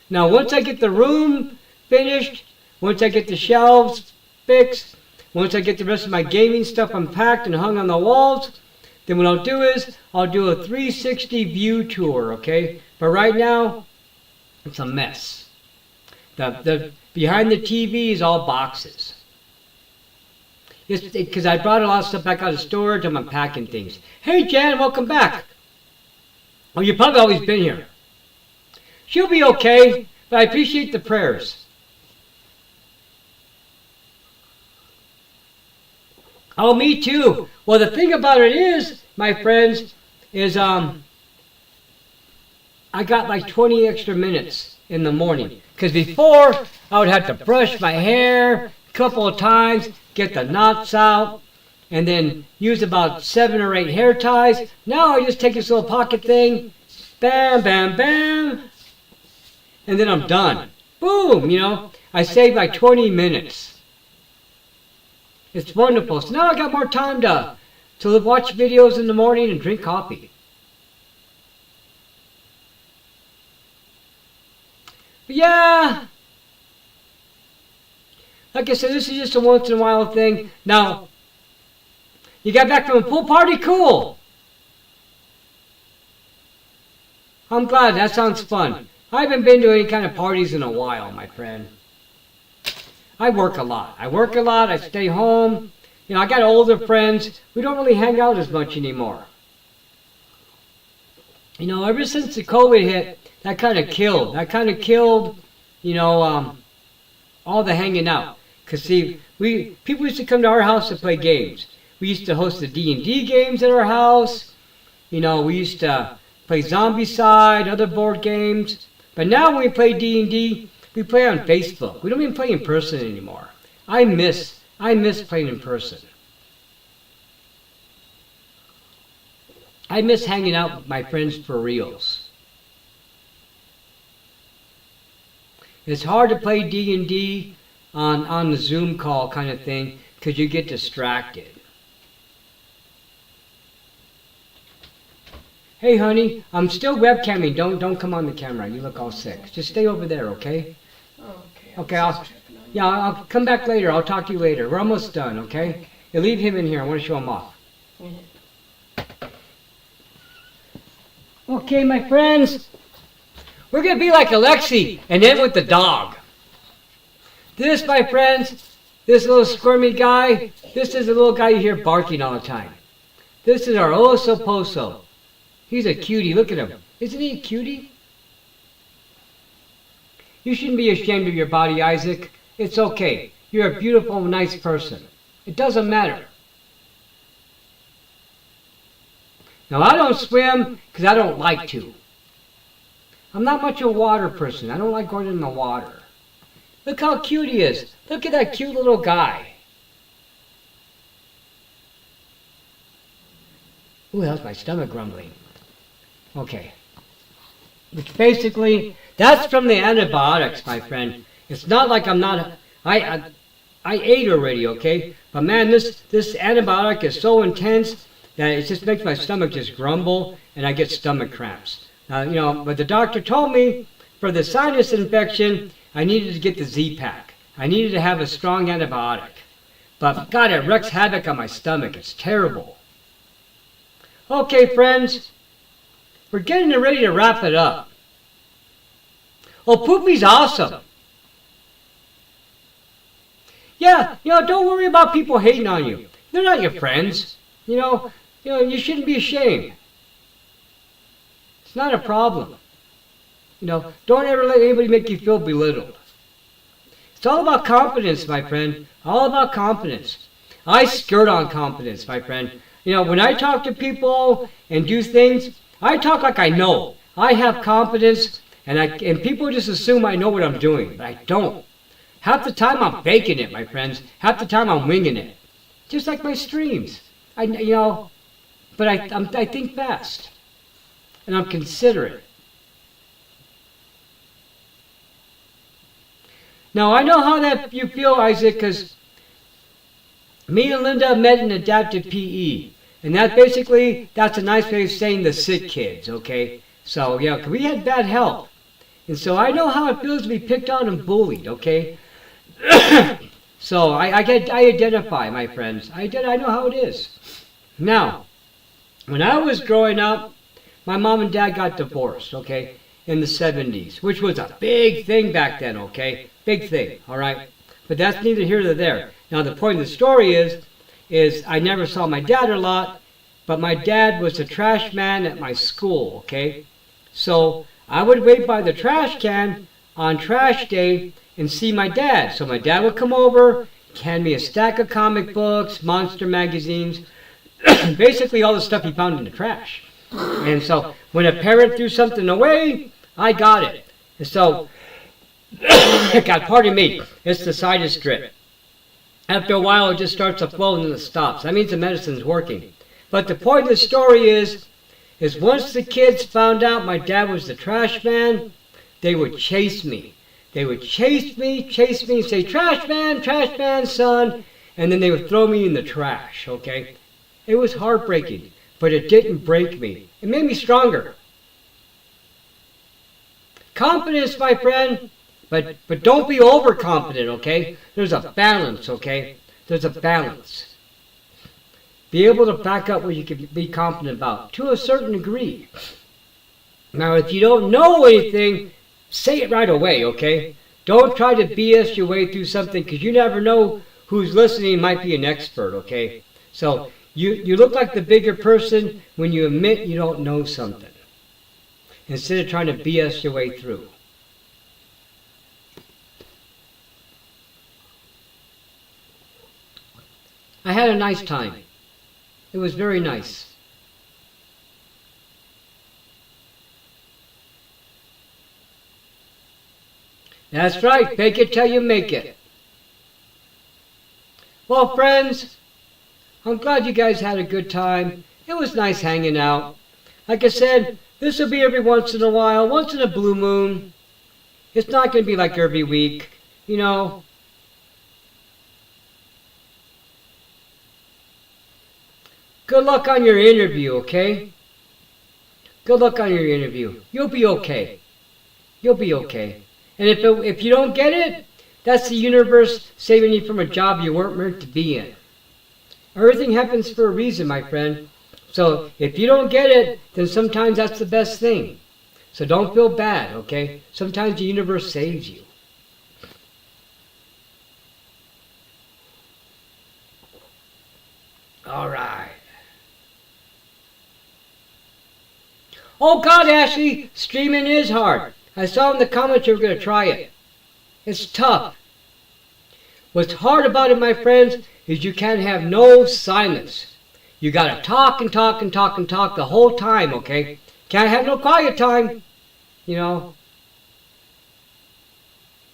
Now, once I get the room finished, once I get the shelves fixed, once I get the rest of my gaming stuff unpacked and hung on the walls, then what I'll do is I'll do a 360 view tour, okay? But right now, it's a mess. The behind the TV is all boxes. Because I brought a lot of stuff back out of storage, I'm unpacking things. Hey Jan, welcome back. Oh, you've probably always been here. She'll be okay, but I appreciate the prayers. Oh, me too. Well, the thing about it is, my friends, is I got like 20 extra minutes in the morning. Because before, I would have to brush my hair a couple of times, get the knots out, and then use about 7 or 8 hair ties. Now I just take this little pocket thing, bam, bam, bam, and then I'm done. Boom, I saved like 20 minutes. It's wonderful. So now I got more time to watch videos in the morning and drink coffee. But yeah, like I said, this is just a once in a while thing. Now, you got back from a pool party? Cool. I'm glad. That sounds fun. I haven't been to any kind of parties in a while, my friend. I work a lot. I stay home. I got older friends. We don't really hang out as much anymore. Ever since the COVID hit, that kind of killed. All the hanging out. Because see, people used to come to our house to play games. We used to host the D&D games at our house. We used to play Zombicide, other board games. But now when we play D&D, we play on Facebook. We don't even play in person anymore. I miss playing in person. I miss hanging out with my friends for reals. It's hard to play D&D on the Zoom call kind of thing because you get distracted. Hey honey, I'm still webcamming. Don't come on the camera. You look all sick. Just stay over there, okay? Okay, I'll come back later. I'll talk to you later. We're almost done, okay? You leave him in here. I want to show him off. Okay, my friends. We're going to be like Alexi and end with the dog. This, my friends, this little squirmy guy, this is the little guy you hear barking all the time. This is our Oso Poso. He's a cutie. Look at him. Isn't he a cutie? You shouldn't be ashamed of your body, Isaac. It's okay. You're a beautiful, nice person. It doesn't matter. Now, I don't swim because I don't like to. I'm not much of a water person. I don't like going in the water. Look how cute he is. Look at that cute little guy. Ooh, that was my stomach grumbling. Okay. Which basically, that's from the antibiotics, my friend. It's not like I'm not... I ate already, okay? But man, this antibiotic is so intense that it just makes my stomach just grumble, and I get stomach cramps. But the doctor told me for the sinus infection, I needed to get the Z-Pack. I needed to have a strong antibiotic. But God, it wreaks havoc on my stomach. It's terrible. Okay, friends, we're getting ready to wrap it up. Oh, poopy's awesome. Yeah, don't worry about people hating on you. They're not your friends. You shouldn't be ashamed. It's not a problem. Don't ever let anybody make you feel belittled. It's all about confidence, my friend. All about confidence. I skirt on confidence, my friend. When I talk to people and do things, I talk like I know. I have confidence, and people just assume I know what I'm doing, but I don't. Half the time I'm faking it, my friends. Half the time I'm winging it. Just like my streams. But I think fast. And I'm considerate. Now, I know how that you feel, Isaac, because me and Linda met in adaptive PE. And that's a nice way of saying the sick kids, okay? So, yeah, we had bad health. And so I know how it feels to be picked on and bullied, okay? So I identify, my friends. I know how it is. Now, when I was growing up, my mom and dad got divorced, okay, in the 70s, which was a big thing back then, okay? Big thing, all right? But that's neither here nor there. Now, the point of the story is I never saw my dad a lot, but my dad was the trash man at my school, okay? So I would wait by the trash can on trash day and see my dad. So my dad would come over, hand me a stack of comic books, monster magazines, basically all the stuff he found in the trash. And so when a parent threw something away, I got it. And so, God, pardon me, it's the sinus drip. After a while, it just starts to flow and then it stops. That means the medicine's working. But the point of the story is once the kids found out my dad was the trash man, they would chase me. They would chase me, and say, trash man, son. And then they would throw me in the trash, okay? It was heartbreaking, but it didn't break me. It made me stronger. Confidence, my friend, but don't be overconfident, okay? There's a balance, okay? There's a balance. Be able to back up what you can be confident about, to a certain degree. Now, if you don't know anything, say it right away, okay? Don't try to BS your way through something, because you never know who's listening might be an expert, okay? So you look like the bigger person when you admit you don't know something, instead of trying to BS your way through. I had a nice time. It was very nice. That's right, fake it till you make it. Well, friends, I'm glad you guys had a good time. It was nice hanging out. Like I said, this will be every once in a while, once in a blue moon. It's not going to be like every week, Good luck on your interview, okay? Good luck on your interview. You'll be okay. You'll be okay. And if you don't get it, that's the universe saving you from a job you weren't meant to be in. Everything happens for a reason, my friend. So if you don't get it, then sometimes that's the best thing. So don't feel bad, okay? Sometimes the universe saves you. All right. Oh God, Ashley, streaming is hard. I saw in the comments you were going to try it. It's tough. What's hard about it, my friends, is you can't have no silence. You got to talk and talk and talk and talk the whole time, okay? Can't have no quiet time, It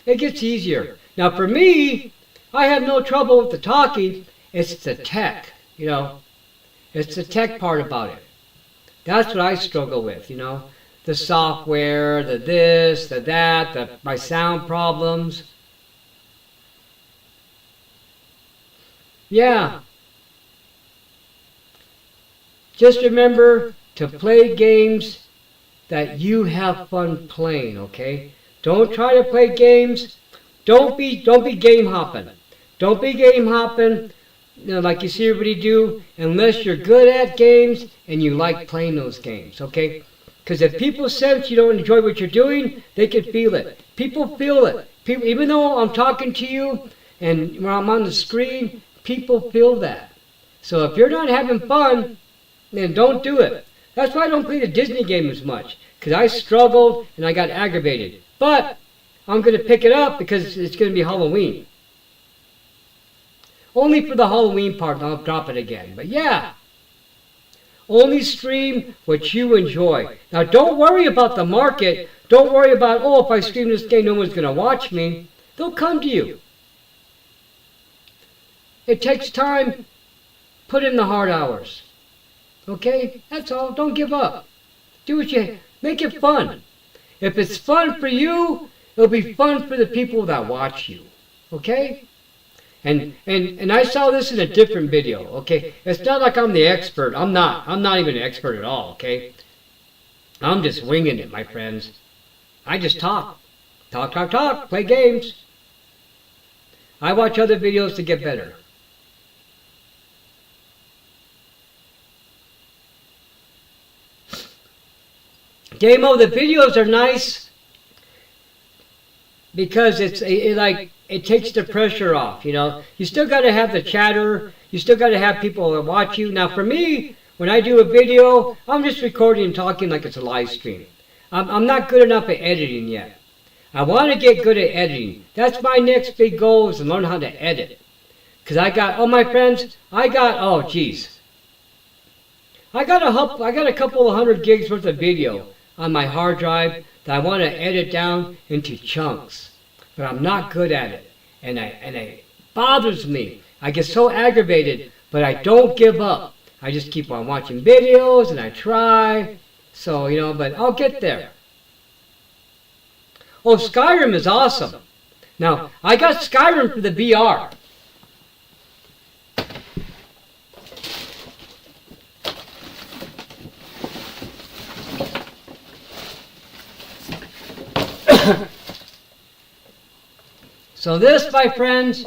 gets easier. Now for me, I have no trouble with the talking. It's the tech, It's the tech part about it. That's what I struggle with, The software, the this, the that, my sound problems. Yeah. Just remember to play games that you have fun playing, okay? Don't try to play games. Don't be game hopping. Don't be game hopping, like you see everybody do, unless you're good at games and you like playing those games, okay? Because if people sense you don't enjoy what you're doing, they can feel it. People feel it. People, even though I'm talking to you and when I'm on the screen, people feel that. So if you're not having fun, then don't do it. That's why I don't play the Disney game as much, because I struggled and I got aggravated. But I'm going to pick it up because it's going to be Halloween. Only for the Halloween part, and I'll drop it again. But yeah, only stream what you enjoy. Now don't worry about the market. Don't worry about, oh, if I stream this game, no one's going to watch me. They'll come to you. It takes time. Put in the hard hours. Okay? That's all. Don't give up. Do what you... Make it fun. If it's fun for you, it'll be fun for the people that watch you. Okay? And I saw this in a different video. Okay? It's not like I'm the expert. I'm not. I'm not even an expert at all. Okay? I'm just winging it, my friends. I just talk. Talk, talk, talk. Play games. I watch other videos to get better. Demo, the videos are nice because it takes the pressure off, you know. You still got to have the chatter. You still got to have people that watch you. Now, for me, when I do a video, I'm just recording and talking like it's a live stream. I'm not good enough at editing yet. I want to get good at editing. That's my next big goal, is to learn how to edit. Because I got, oh, my friends, oh, geez. I got a couple of 100 gigs worth of video on my hard drive that I want to edit down into chunks. But I'm not good at it. And it bothers me. I get so aggravated, but I don't give up. I just keep on watching videos and I try. So, you know, but I'll get there. Oh, Skyrim is awesome. Now, I got Skyrim for the VR. So this, my friends,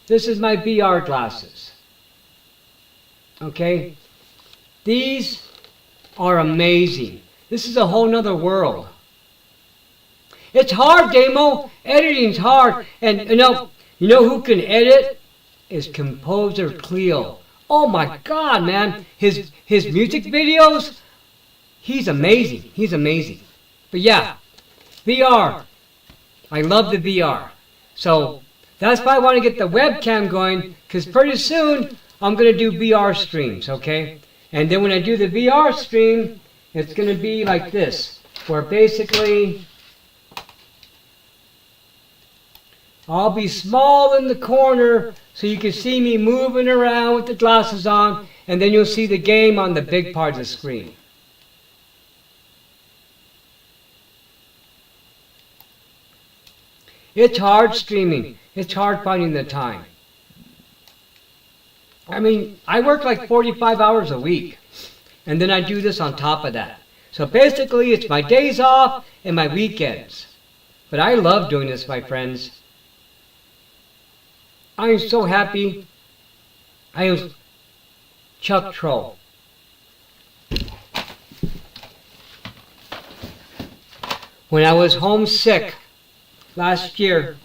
this is my VR glasses. Okay? These are amazing. This is a whole nother world. It's hard, Damo. Editing's hard. And you know who can edit? Is Composer Cleo. Oh my God, man. His music videos, he's amazing. He's amazing. But yeah, VR. I love the VR. So that's why I want to get the webcam going, because pretty soon I'm going to do VR streams, okay? And then when I do the VR stream, it's going to be like this, where basically I'll be small in the corner so you can see me moving around with the glasses on, and then you'll see the game on the big part of the screen. It's hard streaming. It's hard finding the time. I mean, I work like 45 hours a week, and then I do this on top of that. So basically, it's my days off and my weekends. But I love doing this, my friends. I am so happy. I am Chuck Troll. When I was homesick last year,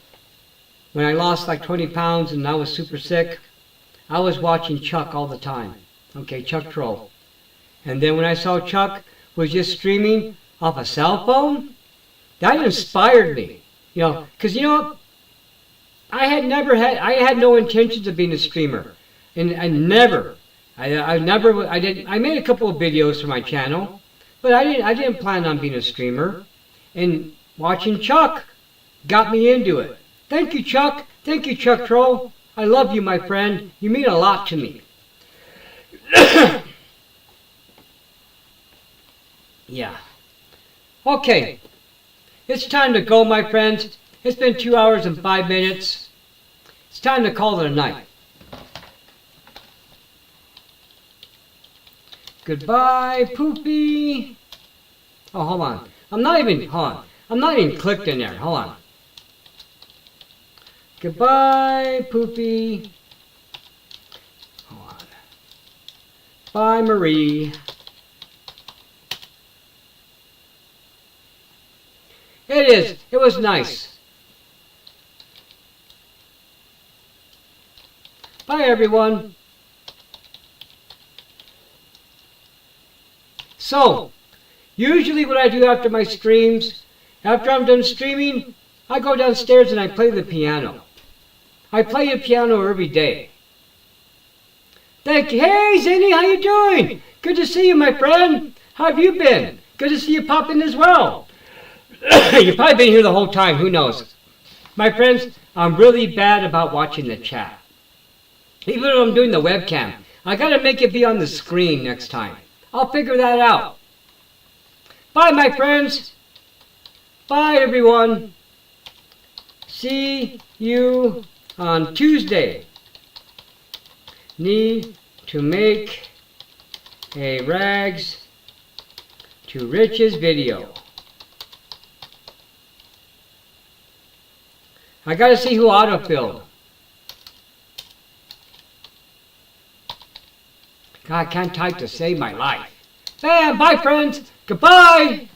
when I lost like 20 pounds and I was super sick, I was watching Chuck all the time. Okay, Chuck Troll. And then when I saw Chuck was just streaming off a cell phone, that inspired me. You know, because you know, I had no intentions of being a streamer. And I made a couple of videos for my channel, but I didn't plan on being a streamer. And watching Chuck got me into it. Thank you, Chuck. Thank you, Chuck Troll. I love you, my friend. You mean a lot to me. Yeah. Okay. It's time to go, my friends. It's been 2 hours and 5 minutes. It's time to call it a night. Goodbye, Poopy. Oh, hold on. I'm not even clicked in there. Hold on. Goodbye, Poopy. Hold on. Bye, Marie. It is. It was nice. Bye, everyone. So, usually what I do after my streams, after I'm done streaming, I go downstairs and I play the piano. I play the piano every day. Thank you. Hey, Zany, how you doing? Good to see you, my friend. How have you been? Good to see you pop in as well. You've probably been here the whole time. Who knows? My friends, I'm really bad about watching the chat. Even though I'm doing the webcam, I got to make it be on the screen next time. I'll figure that out. Bye, my friends. Bye, everyone. See you on Tuesday. Need to make a rags to riches video. I gotta see who autofilled. God, I can't type to save my life. Bam, bye friends. Goodbye.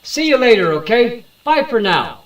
See you later, okay? Bye for now.